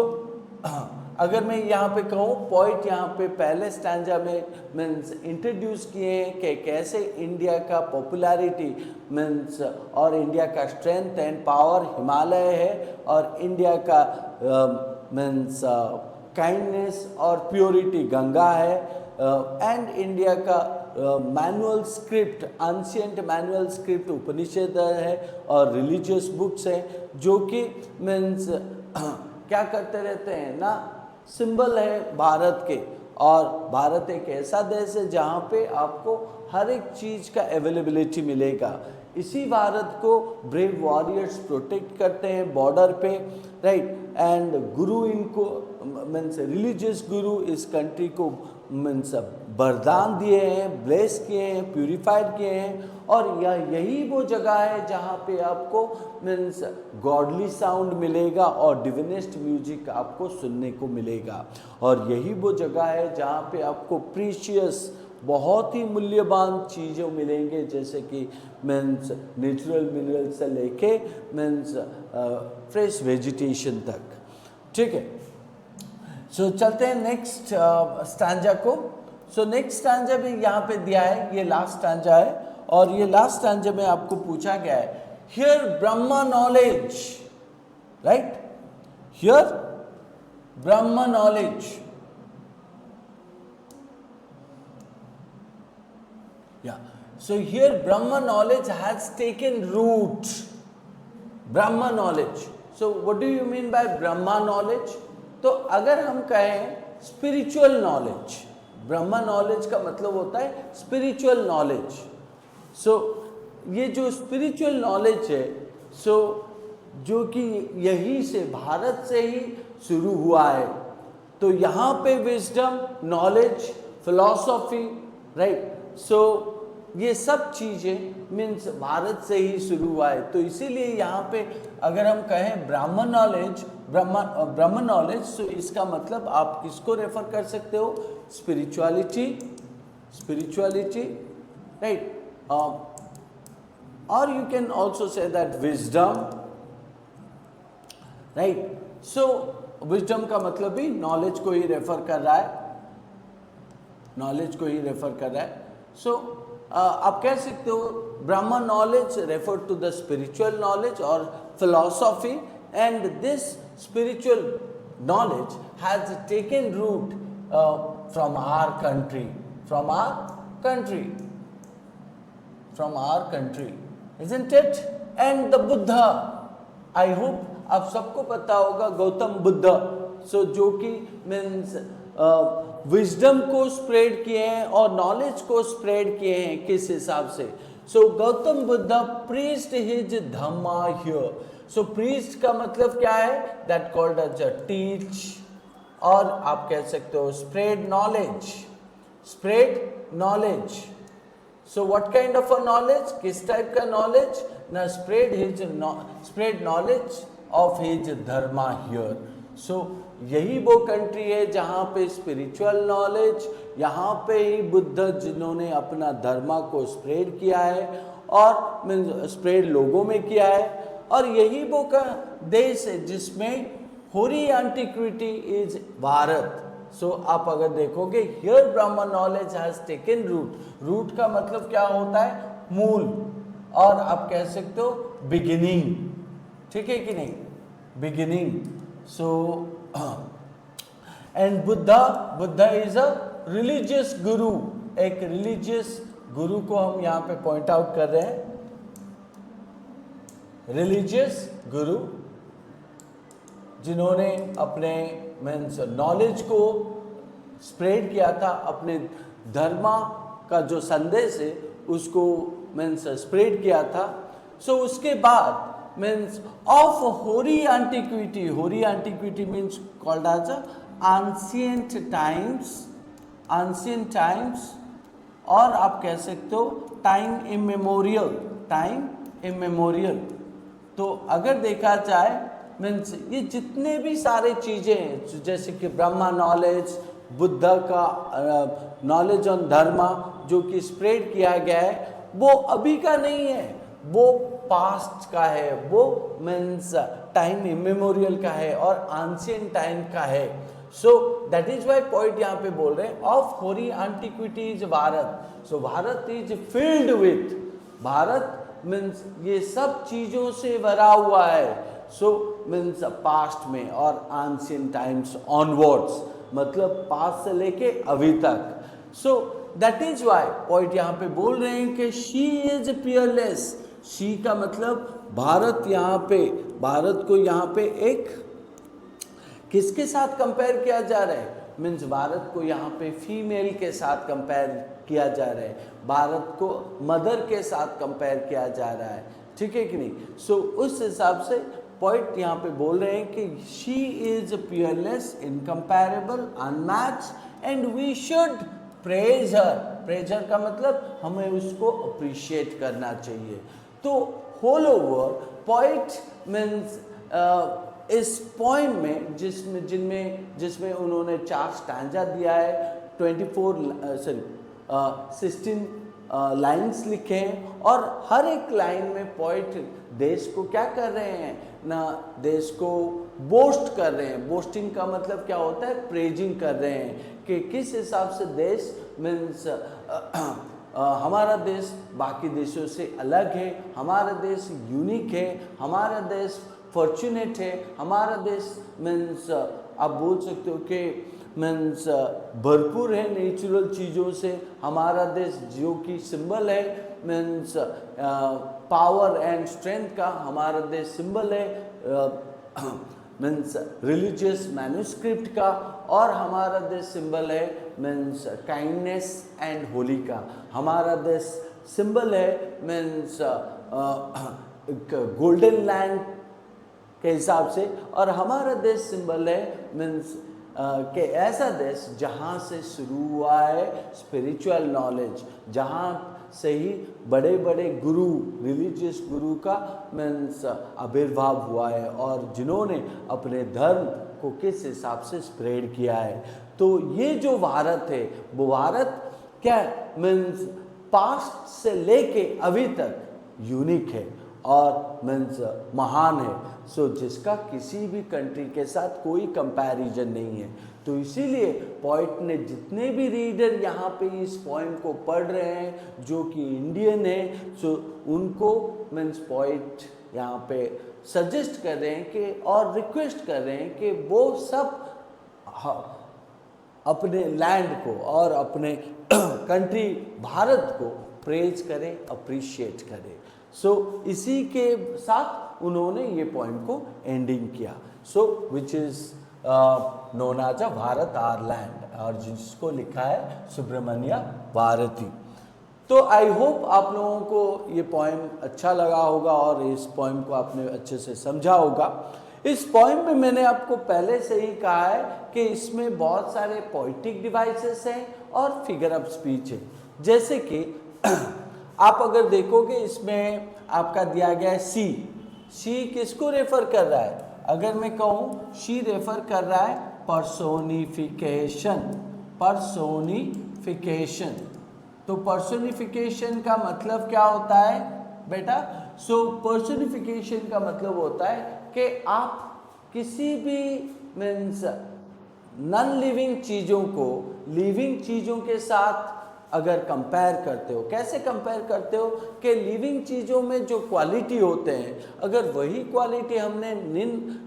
अगर मैं यहाँ पे कहूँ, पोइट यहाँ पे पहले स्टैंजा में मीन्स इंट्रोड्यूस किए हैं कि कैसे इंडिया का पॉपुलैरिटी मीन्स और इंडिया का स्ट्रेंथ एंड पावर हिमालय है, और इंडिया का मीन्स काइंडनेस और प्योरिटी गंगा है, एंड इंडिया का manual script, ancient manual script Upanishad है और रिलीजियस बुक्स हैं जो कि मीन्स क्या करते रहते हैं ना, सिंबल है भारत के। और भारत एक ऐसा देश है जहाँ पे आपको हर एक चीज़ का अवेलेबिलिटी मिलेगा। इसी भारत को ब्रेव वॉरियर्स प्रोटेक्ट करते हैं बॉर्डर पे, राइट, एंड गुरु इनको मीन्स रिलीजियस गुरु इस कंट्री को मीन्स वरदान दिए हैं, ब्लेस किए हैं, प्यूरिफाइड किए हैं। और यही वो जगह है जहाँ पे आपको मीन्स गॉडली साउंड मिलेगा और डिविनेस्ट म्यूजिक आपको सुनने को मिलेगा। और यही वो जगह है जहाँ पे आपको प्रीशियस, बहुत ही मूल्यवान चीज़ें मिलेंगे, जैसे कि मीन्स नेचुरल मिनरल से लेके मीन्स फ्रेश वेजिटेशन तक। ठीक है, सो चलते हैं नेक्स्ट स्टैंजा को। सो नेक्स्ट स्टैंजा भी यहाँ पे दिया है, ये लास्ट स्टैंजा है, और ये लास्ट स्टैंजा में आपको पूछा गया है, here Brahma knowledge, right, here Brahma knowledge, yeah, so here Brahma knowledge has taken root. Brahma knowledge, so what do you mean by Brahma knowledge? तो अगर हम कहें स्पिरिचुअल नॉलेज, ब्रह्मा नॉलेज का मतलब होता है स्पिरिचुअल नॉलेज। सो ये जो स्पिरिचुअल नॉलेज है, सो जो कि यही से भारत से ही शुरू हुआ है। तो यहाँ पे विजडम, नॉलेज, फिलॉसफी, राइट, सो ये सब चीज़ें मीन्स भारत से ही शुरू हुआ है। तो इसीलिए यहाँ पे अगर हम कहें ब्राह्मण नॉलेज, ब्रह्म नॉलेज, तो इसका मतलब आप किसको रेफर कर सकते हो? स्पिरिचुअलिटी, राइट, और you can also say that wisdom, right. So wisdom का मतलब भी नॉलेज को ही रेफर कर रहा है, नॉलेज को ही रेफर कर रहा है। सो आप कह सकते हो Brahma knowledge refer to the spiritual knowledge और philosophy, and this spiritual knowledge has taken root from our country, isn't it? And the Buddha, I hope आप सबको पता होगा गौतम बुद्ध, सो जो कि मीन्स विजडम को स्प्रेड किए हैं और नॉलेज को स्प्रेड किए हैं। किस हिसाब से? So Gautam Buddha preached his dhamma here, so priest का मतलब क्या है, that called as a teach, और आप कह सकते हो spread knowledge, spread knowledge. So what kind of a knowledge, किस टाइप का नॉलेज, ना spread knowledge of his dharma here. So यही वो कंट्री है जहाँ पे स्पिरिचुअल नॉलेज, यहाँ पे ही बुद्ध जिन्होंने अपना धर्मा को स्प्रेड किया है और स्प्रेड लोगों में किया है, और यही वो का देश है जिसमें होरी एंटिक्विटी इज भारत। सो आप अगर देखोगे, here Brahma knowledge has taken root, root का मतलब क्या होता है, मूल, और आप कह सकते हो बिगिनिंग, ठीक है कि नहीं, beginning. So and Buddha is a religious गुरु, एक रिलीजियस गुरु को हम यहाँ पे पॉइंट आउट कर रहे हैं, रिलीजियस गुरु जिन्होंने अपने मीन्स नॉलेज को स्प्रेड किया था, अपने धर्मा का जो संदेश है उसको मीन्स स्प्रेड किया था। सो उसके बाद means of hoary antiquity, hoary antiquity means called as ancient times, ancient times, और आप कह सकते हो टाइम इमेमोरियल, टाइम इमेमोरियल। तो अगर देखा जाए मीन्स ये जितने भी सारे चीज़ें हैं, जैसे कि ब्रह्मा नॉलेज, बुद्ध का नॉलेज ऑन धर्मा जो कि स्प्रेड किया गया है, वो अभी का नहीं है, वो पास्ट का है, वो मीन्स टाइम इमेमोरियल का है और एंशिएंट टाइम का है। So that is why point यहाँ पे बोल रहे हैं of hoary antiquity is Bharat. So Bharat is filled with, Bharat means ये सब चीज़ों से भरा हुआ है। सो मीन्स पास्ट में और एंशिएंट टाइम्स ऑनवर्ड्स, मतलब पास्ट से लेके अभी तक। So that is why point यहाँ पे बोल रहे हैं कि शी इज पियरलेस, शी का मतलब भारत, यहाँ पे भारत को यहाँ पे एक किसके साथ कंपेयर किया जा रहा है, मीन्स भारत को यहाँ पे फीमेल के साथ कंपेयर किया जा रहा है, भारत को मदर के साथ कंपेयर किया जा रहा है, ठीक है कि नहीं। सो उस हिसाब से पॉइंट यहाँ पे बोल रहे हैं कि she is peerless, incomparable, unmatched and we should praise her. Praise her का मतलब हमें उसको अप्रिशिएट करना चाहिए। तो होल ओवर पॉइंट मीन्स इस पोएम में जिसमें उन्होंने 4 स्टैंजा दिया है, 16 लाइन्स लिखे हैं, और हर एक लाइन में पॉइंट देश को क्या कर रहे हैं ना, देश को बोस्ट कर रहे हैं। बोस्टिंग का मतलब क्या होता है, प्रेजिंग कर रहे हैं कि किस हिसाब से देश मीन्स हमारा देश बाकी देशों से अलग है, हमारा देश यूनिक है, हमारा देश फॉर्चुनेट है, हमारा देश मीन्स आप बोल सकते हो कि मीन्स भरपूर है नेचुरल चीज़ों से, हमारा देश जो कि सिंबल है मीन्स पावर एंड स्ट्रेंथ का, हमारा देश सिंबल है मीन्स रिलीजियस मैन्युस्क्रिप्ट का, और हमारा देश सिंबल है मीन्स काइंडनेस एंड होली का, हमारा देश सिंबल है मीन्स गोल्डन लैंड के हिसाब से, और हमारा देश सिंबल है मीन्स कि ऐसा देश जहाँ से शुरू हुआ है स्पिरिचुअल नॉलेज, जहाँ से ही बड़े बड़े गुरु, रिलीजियस गुरु का मीन्स आविर्भाव हुआ है, और जिन्होंने अपने धर्म को किस हिसाब से स्प्रेड किया है। तो ये जो भारत है वो भारत क्या मीन्स पास्ट से लेके अभी तक यूनिक है और मीन्स महान है। सो जिसका किसी भी कंट्री के साथ कोई कंपैरिजन नहीं है। तो इसीलिए पोइट ने जितने भी रीडर यहाँ पे इस पोएम को पढ़ रहे हैं जो कि इंडियन है, सो उनको मीन्स पोइट यहाँ पे सजेस्ट कर रहे हैं कि और रिक्वेस्ट कर रहे हैं कि वो सब अपने लैंड को और अपने कंट्री भारत को प्रेज करें, अप्रिशिएट करें। सो इसी के साथ उन्होंने ये पॉइंट को एंडिंग किया। So which is known as a Bharat our land, और जिसको लिखा है सुब्रमण्य भारती। तो आई होप आप लोगों को ये पोएम अच्छा लगा होगा और इस पोएम को आपने अच्छे से समझा होगा। इस पोएम में मैंने आपको पहले से ही कहा है कि इसमें बहुत सारे पोइटिक डिवाइसेस हैं और फिगर ऑफ स्पीच है। जैसे कि आप अगर देखोगे इसमें आपका दिया गया है शी किसको रेफर कर रहा है? अगर मैं कहूँ शी रेफर कर रहा है पर्सोनिफिकेशन। तो पर्सोनिफिकेशन का मतलब क्या होता है बेटा? पर्सोनिफिकेशन का मतलब होता है कि आप किसी भी मीन्स नॉन लिविंग चीज़ों को लिविंग चीज़ों के साथ अगर कंपेयर करते हो, कैसे कंपेयर करते हो कि लिविंग चीज़ों में जो क्वालिटी होते हैं, अगर वही क्वालिटी हमने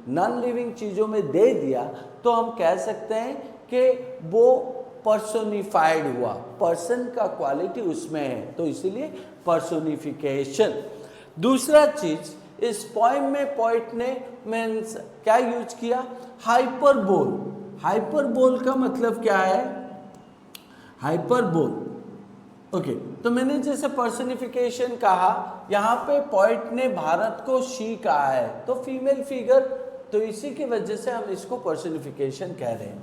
नॉन लिविंग चीज़ों में दे दिया तो हम कह सकते हैं कि वो पर्सोनिफाइड हुआ, पर्सन का क्वालिटी उसमें है, तो इसीलिए पर्सोनिफिकेशन। दूसरा चीज इस पोएम में पोइट ने मीन्स क्या यूज किया? हाइपरबोल। हाइपरबोल का मतलब क्या है? हाइपरबोल ओके तो मैंने जैसे पर्सनिफिकेशन कहा, यहाँ पे पोइट ने भारत को शी कहा है तो फीमेल फिगर, तो इसी की वजह से हम इसको पर्सनिफिकेशन कह रहे हैं।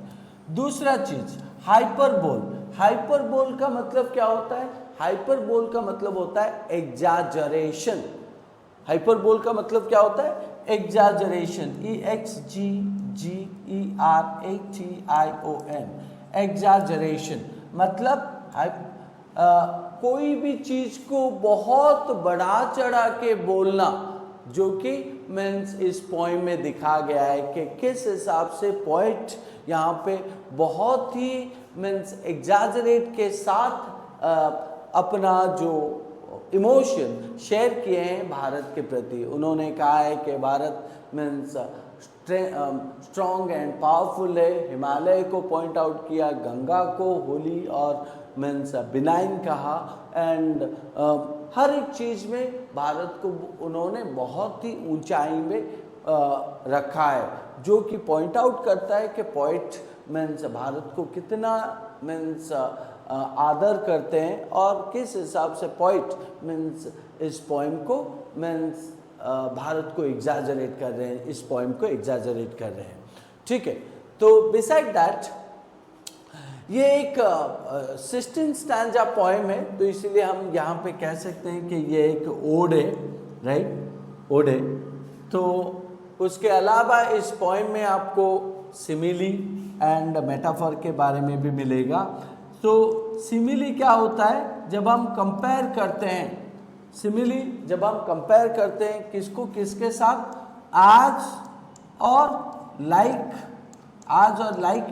दूसरा चीज हाइपरबोल। हाइपरबोल का मतलब क्या होता है? हाइपरबोल का मतलब होता है एग्जाजरेशन। हाइपरबोल का मतलब क्या होता है? एग्जाजरेशन, EXGGERATION, एग्जाजरेशन मतलब कोई भी चीज को बहुत बढ़ा चढ़ा के बोलना, जो कि मीन्स इस पोएम में दिखा गया है कि किस हिसाब से पोएट यहाँ पे बहुत ही मीन्स एग्जाजरेट के साथ अपना जो इमोशन शेयर किए हैं भारत के प्रति। उन्होंने कहा है कि Bharat means strong and powerful है, हिमालय को पॉइंट आउट किया, गंगा को होली और मीन्स बिनाइन कहा, एंड हर एक चीज़ में भारत को उन्होंने बहुत ही ऊंचाई में रखा है, जो कि पॉइंट आउट करता है कि पोइट मीन्स भारत को कितना मीन्स आदर करते हैं और किस हिसाब से पोइट मीन्स इस पोएम को मीन्स भारत को एग्जाजरेट कर रहे हैं, इस पोएम को एग्जाजरेट कर रहे हैं। ठीक है, तो बिसाइड दैट ये एक 16 स्टैंजा पोएम है, तो इसीलिए हम यहाँ पे कह सकते हैं कि ये एक ओड है, राइट, ओड है। तो उसके अलावा इस पोएम में आपको सिमिली एंड मेटाफर के बारे में भी मिलेगा। तो सिमिली क्या होता है? जब हम कंपेयर करते हैं, सिमिली जब हम कंपेयर करते हैं किसको किसके साथ? आज और लाइक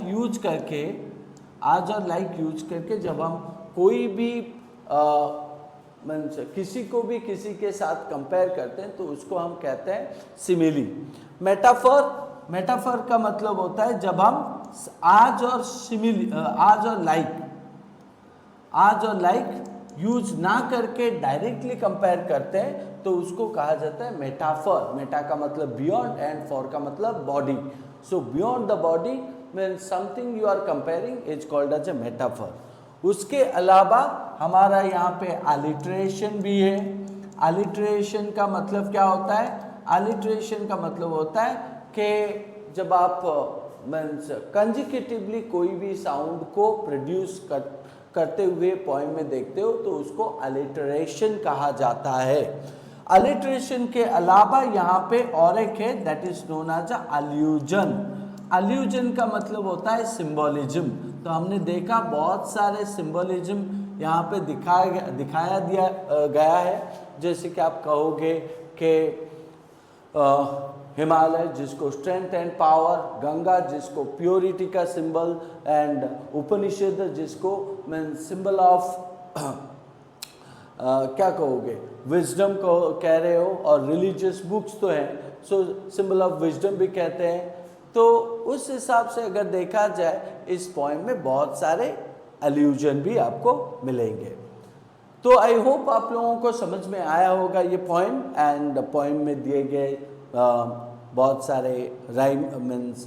यूज करके, आज और लाइक यूज करके जब हम कोई भी किसी को भी किसी के साथ कंपेयर करते हैं तो उसको हम कहते हैं सिमिली। मेटाफर का मतलब होता है जब हम आज और लाइक यूज ना करके डायरेक्टली कंपेयर करते हैं तो उसको कहा जाता है मेटाफर। मेटा का मतलब बियॉन्ड एंड फॉर का मतलब body. So beyond the body means something you are comparing is called as a metaphor. उसके अलावा हमारा यहाँ पे अलिट्रेशन भी है। अलिट्रेशन का मतलब क्या होता है? अलिट्रेशन का मतलब होता है कि जब आप मीन्स कंजिक्यूटिवली कोई भी साउंड को प्रोड्यूस करते हुए पोएम में देखते हो तो उसको अलिटरेशन कहा जाता है। अलिटरेशन के अलावा यहाँ पे और एक है that is known as allusion. Allusion का मतलब होता है सिंबोलिज्म। तो हमने देखा बहुत सारे सिंबोलिज्म यहाँ पे दिखाया गया है। जैसे कि आप कहोगे कि हिमालय जिसको स्ट्रेंथ एंड पावर, गंगा जिसको प्योरिटी का सिंबल, एंड उपनिषद जिसको मीन सिंबल ऑफ क्या कहोगे, विजडम को कह रहे हो, और रिलीजियस बुक्स तो हैं सो सिंबल ऑफ विजडम भी कहते हैं। तो उस हिसाब से अगर देखा जाए इस पोएम में बहुत सारे अल्यूजन भी आपको मिलेंगे। तो आई होप आप लोगों को समझ में आया होगा ये पोएम, एंड पोएम में दिए गए बहुत सारे राइम मीन्स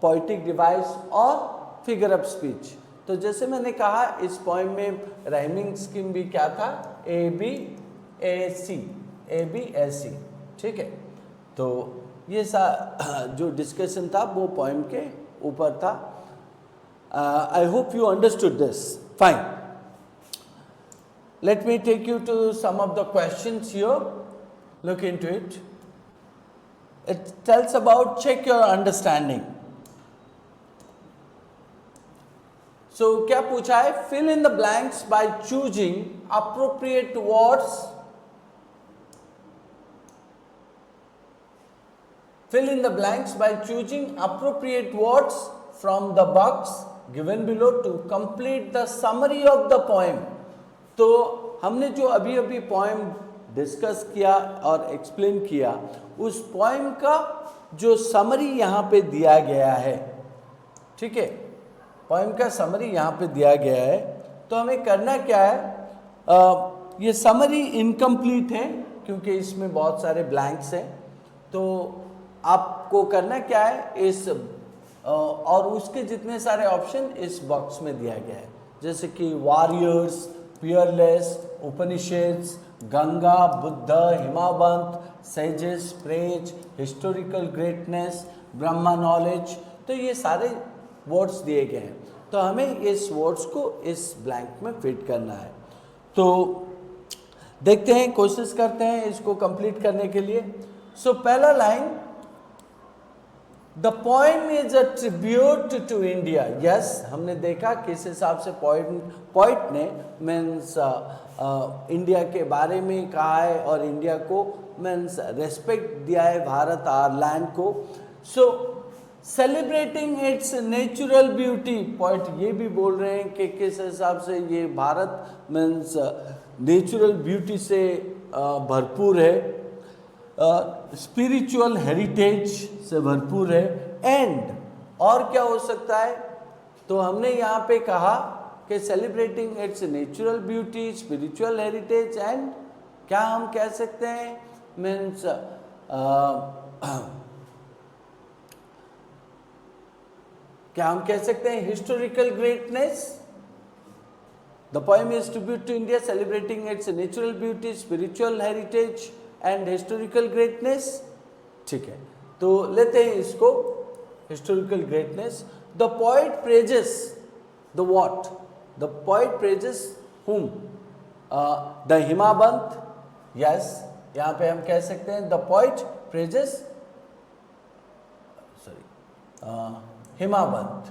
पोइटिक डिवाइस और फिगर ऑफ स्पीच तो जैसे मैंने कहा इस पोएम में राइमिंग स्कीम भी क्या था, A B A C, A B ए सी, ठीक है। तो ये जो डिस्कशन था वो पोएम के ऊपर था। I hope you understood this fine. Let me take you to some of the questions here, look into it. It tells about check your understanding. So क्या पूछा है, fill in the blanks by choosing appropriate words. Fill in the blanks by choosing appropriate words from the box given below to complete the summary of the poem. तो हमने जो अभी अभी poem discuss किया और एक्सप्लेन किया, उस poem का जो समरी यहाँ पे दिया गया है, ठीक है, पोएम का समरी यहाँ पे दिया गया है। तो हमें करना क्या है, ये समरी इनकम्प्लीट है क्योंकि इसमें बहुत सारे ब्लैंक्स हैं। तो आपको करना क्या है, इस और उसके जितने सारे ऑप्शन इस बॉक्स में दिया गया है, जैसे कि warriors, peerless, Upanishads, Ganga, Buddha, Himavant, sages, praise, historical greatness, Brahma knowledge. तो ये सारे वर्ड्स दिए गए हैं, तो हमें इस वर्ड्स को इस ब्लैंक में फिट करना है। तो देखते हैं, कोशिश करते हैं इसको कंप्लीट करने के लिए। सो पहला line, the poem is a tribute to India. Yes, हमने देखा किस हिसाब से पोइट ने मीन्स इंडिया के बारे में कहा है और इंडिया को मीन्स रेस्पेक्ट दिया है, भारत आवर लैंड को। So celebrating its natural beauty, poet ये भी बोल रहे हैं कि किस हिसाब से ये भारत मीन्स नेचुरल ब्यूटी से भरपूर है, स्पिरिचुअल हेरिटेज से भरपूर है, एंड और क्या हो सकता है। तो हमने यहाँ पे कहा कि celebrating its natural beauty, spiritual heritage, and क्या हम कह सकते हैं मीन्स क्या हम कह सकते हैं historical greatness. The poem is tribute to India celebrating its natural beauty, spiritual heritage and historical greatness, ठीक है। तो लेते हैं इसको, historical greatness. The poet praises the what, the poet praises whom, the Himavant. Yes, यहाँ पे हम कह सकते हैं द पोइट प्रेजेस हिमावंत,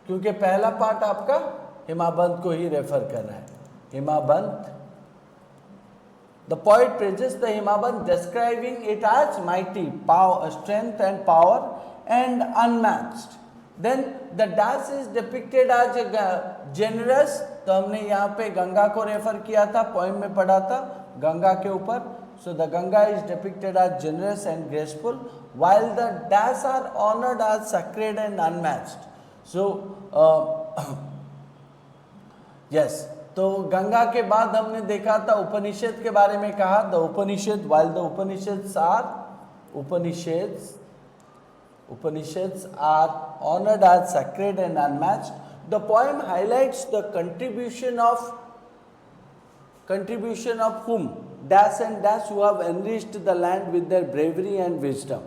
क्योंकि पहला पार्ट आपका हिमावंत को ही रेफर कर रहा है, हिमावंत। The poet praises the Himavant, describing it as mighty, power, strength and power, and unmatched. Then the dash is depicted as generous. तो हमने यहाँ पे गंगा को रेफर किया था, पोएम में पढ़ा था गंगा के ऊपर। So the Ganga is depicted as generous and graceful, while the dash are honored as sacred and unmatched. So yes. तो गंगा के बाद हमने देखा था उपनिषद के बारे में कहा, the Upanishad, while the Upanishads are honored as sacred and unmatched. The poem highlights the contribution of whom, dash and dash, who have enriched the land with their bravery and wisdom.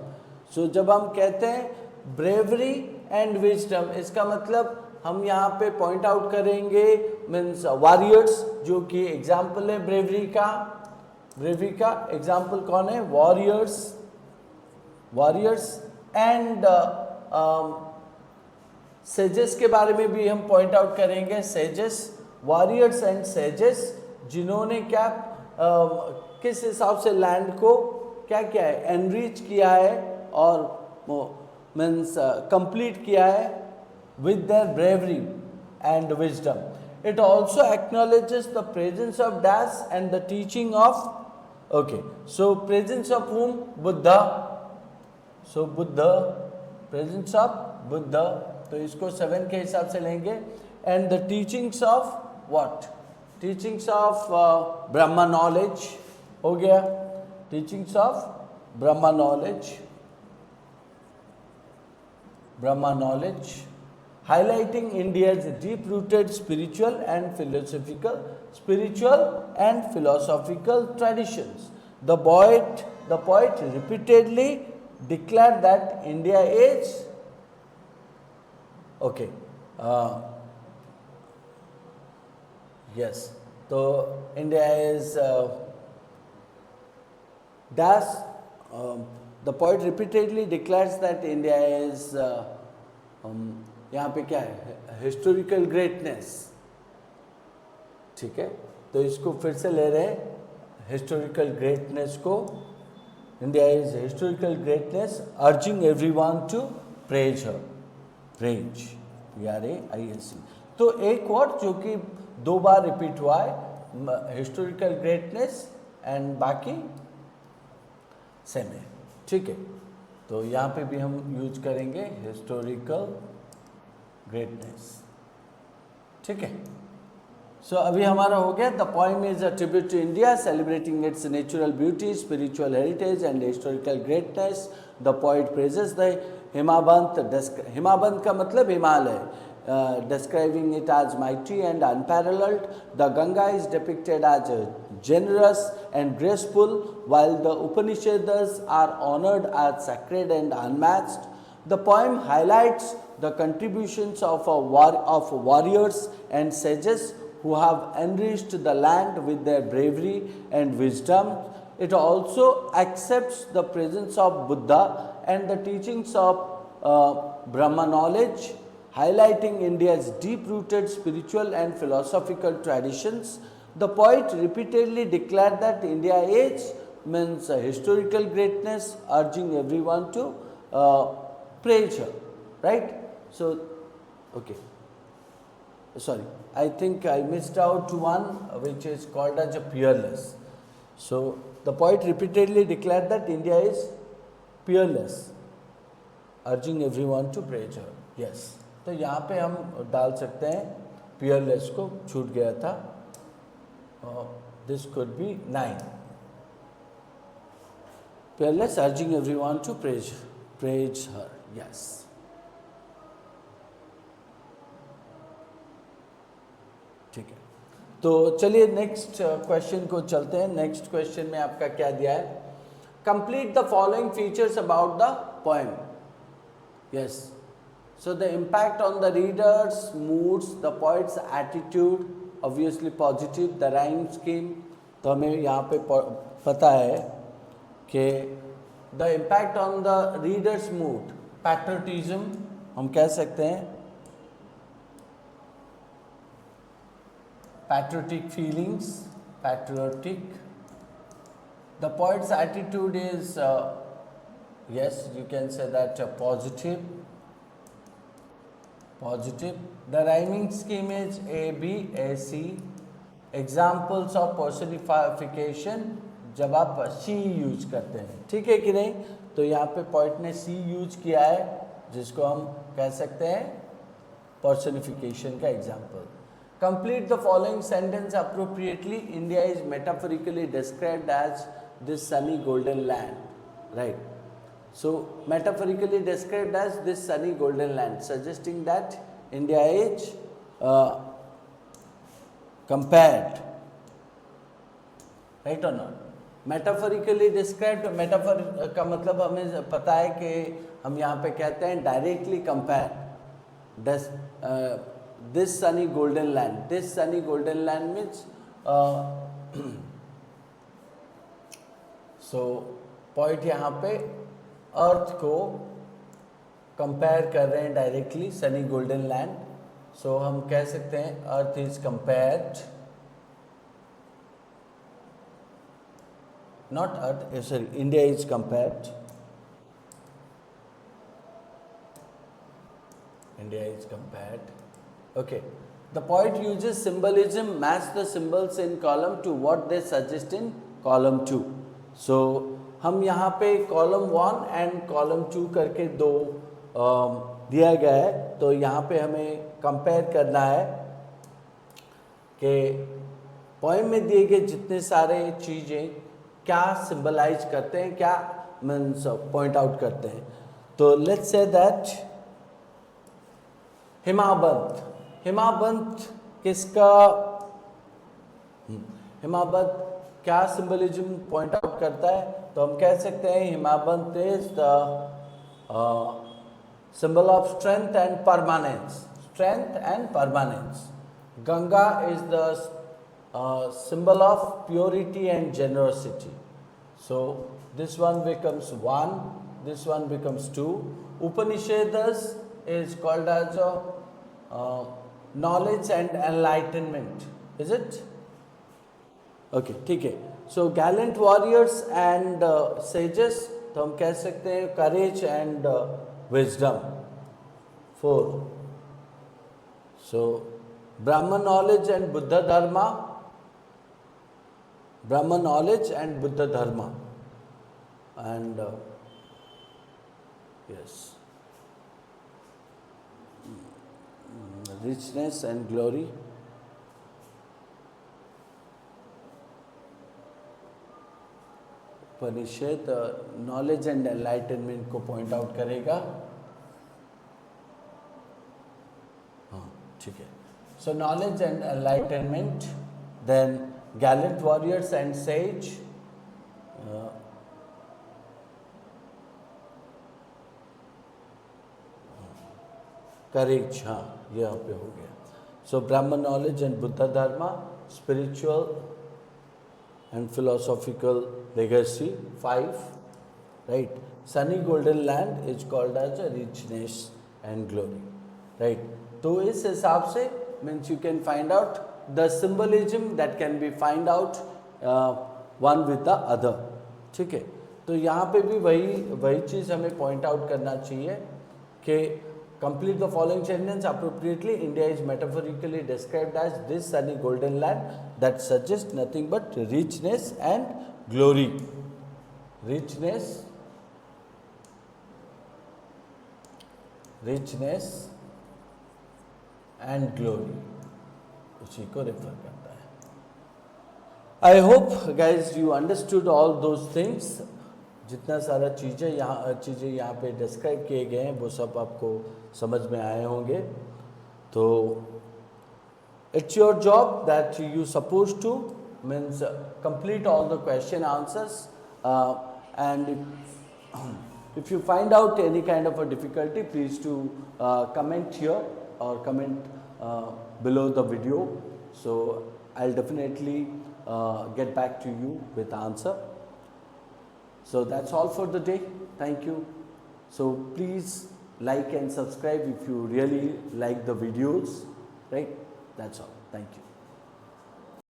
So जब हम कहते हैं bravery and wisdom, इसका मतलब हम यहाँ पे point out करेंगे मीन्स वॉरियर्स, जो कि एग्जाम्पल है ब्रेवरी का। ब्रेवरी का एग्जाम्पल कौन है, वॉरियर्स एंड सेजेस के बारे में भी हम पॉइंट आउट करेंगे, सेजेस, वॉरियर्स एंड सेजेस, जिन्होंने क्या किस हिसाब से लैंड को क्या किया है, एनरिच किया है और मीन्स कंप्लीट किया है with their bravery and wisdom. It also acknowledges the presence of dash and the teaching of, okay, so presence of whom, Buddha. So Buddha, presence of Buddha, तो इसको 7 के हिसाब से लेंगे, and the teachings of what, teachings of Brahma knowledge हो गया, teachings of Brahma knowledge, highlighting India's deep-rooted spiritual and philosophical traditions. The poet repeatedly declared that India is okay. Yes. So India is the poet repeatedly declares that India is यहाँ पे क्या है, historical greatness. ठीक है, तो इसको फिर से ले रहे हैं, हिस्टोरिकल ग्रेटनेस को. India is historical greatness, urging everyone to praise her. Praise, PRAISE. तो एक वर्ड जो कि 2 बार रिपीट हुआ है, हिस्टोरिकल ग्रेटनेस, एंड बाकी सेम है. ठीक है, तो यहाँ पे भी हम यूज करेंगे हिस्टोरिकल ग्रेटनेस. ठीक है, सो अभी हमारा हो गया. The poem is a tribute to India celebrating its natural beauty, spiritual heritage and historical greatness. The poet praises the Himavant. Himavant का मतलब Himalaya. Describing it as mighty and unparalleled. The Ganga is depicted as generous and graceful, while the Upanishads are honored as sacred and unmatched. The poem highlights the contributions of warriors and sages who have enriched the land with their bravery and wisdom. It also accepts the presence of Buddha and the teachings of Brahma knowledge, highlighting India's deep-rooted spiritual and philosophical traditions. The poet repeatedly declared that India is means historical greatness, urging everyone to praise her. Right? So, okay. Sorry, I think I missed out one which is called as a peerless. So, the poet repeatedly declared that India is peerless, urging everyone to praise her. Yes. तो यहाँ पे हम डाल सकते हैं Peerless को, छूट गया था. This could be 9. Peerless urging everyone to praise her. Yes. ठीक है, तो चलिए नेक्स्ट क्वेश्चन को चलते हैं. नेक्स्ट क्वेश्चन में आपका क्या दिया है? Complete the following features about the poem. Yes. So the impact on the readers, moods, the poet's attitude, obviously positive, the rhyme scheme. तो हमें यहाँ पे पता है कि the impact on the reader's mood, patriotism हम कह सकते हैं, patriotic feelings, patriotic. The poet's attitude is yes, you can say that positive. The rhyming scheme is A, B, A, C. Examples of personification, जब आप C use करते हैं. ठीक है कि नहीं? तो यहाँ पे पोइट ने C यूज किया है, जिसको हम कह सकते हैं personification का example. Complete the following sentence appropriately. India is metaphorically described as this sunny golden land. Right. So, metaphorically described as this sunny golden land, suggesting that India is compared, right or not? Metaphorically described, metaphor का मतलब हमें पता है कि हम यहाँ पे कहते हैं directly compare. This sunny golden land. This sunny golden land means so poet यहाँ पे अर्थ को कंपेयर कर रहे हैं डायरेक्टली सनी गोल्डन लैंड. सो हम कह सकते हैं earth is compared, not earth, sorry, India is compared. India is compared. Okay. The poet uses symbolism, match the symbols in column to what they suggest in column 2. So हम यहाँ पे column 1 and column 2 करके 2 दिया गया है. तो यहाँ पे हमें कंपेयर करना है कि पोएम में दिए गए जितने सारे चीज़ें क्या सिंबलाइज करते हैं, क्या मीन्स पॉइंट आउट करते हैं. तो लेट्स से दैट हिमाबंत, हिमाबंत किसका, हिमाबंत क्या सिंबलिज्म पॉइंट आउट करता है? तो हम कह सकते हैं Himavant is the symbol of strength and permanence, strength and permanence. Ganga is the symbol of purity and generosity. So this one becomes 1, this one becomes 2. Upanishads is called as knowledge and enlightenment, is it? Okay, ठीक है. So gallant warriors and sages, तो हम कह सकते हैं courage and wisdom. 4. So Brahma knowledge and Buddha dharma, Brahma knowledge and Buddha dharma, and yes, richness and glory. Upanishad knowledge and enlightenment को point out करेगा. हाँ ठीक है. So knowledge and enlightenment, then gallant warriors and sage, courage, हाँ ये यहाँ पे हो गया. So Brahman knowledge and Buddha dharma, spiritual and philosophical legacy. 5, right? Sunny golden land is called as a richness and glory, right? तो इस हिसाब से means you can find out the symbolism that can be find out one with the other. ठीक है. तो यहाँ पे भी वही चीज़ हमें point out करना चाहिए कि complete the following sentences appropriately. India is metaphorically described as this sunny golden land that suggests nothing but richness and glory. Richness and glory, उसी को रेफर करता है. I hope guys you understood all those things. जितना सारा चीज़ें यहाँ पे describe किए गए हैं वो सब आपको समझ में आए होंगे. तो it's your job that you suppose two means complete all the question answers, and if you find out any kind of a difficulty, please to comment here or comment below the video. So I'll definitely get back to you with the answer. So that's all for the day. Thank you. So please like and subscribe if you really like the videos, right? That's all. Thank you.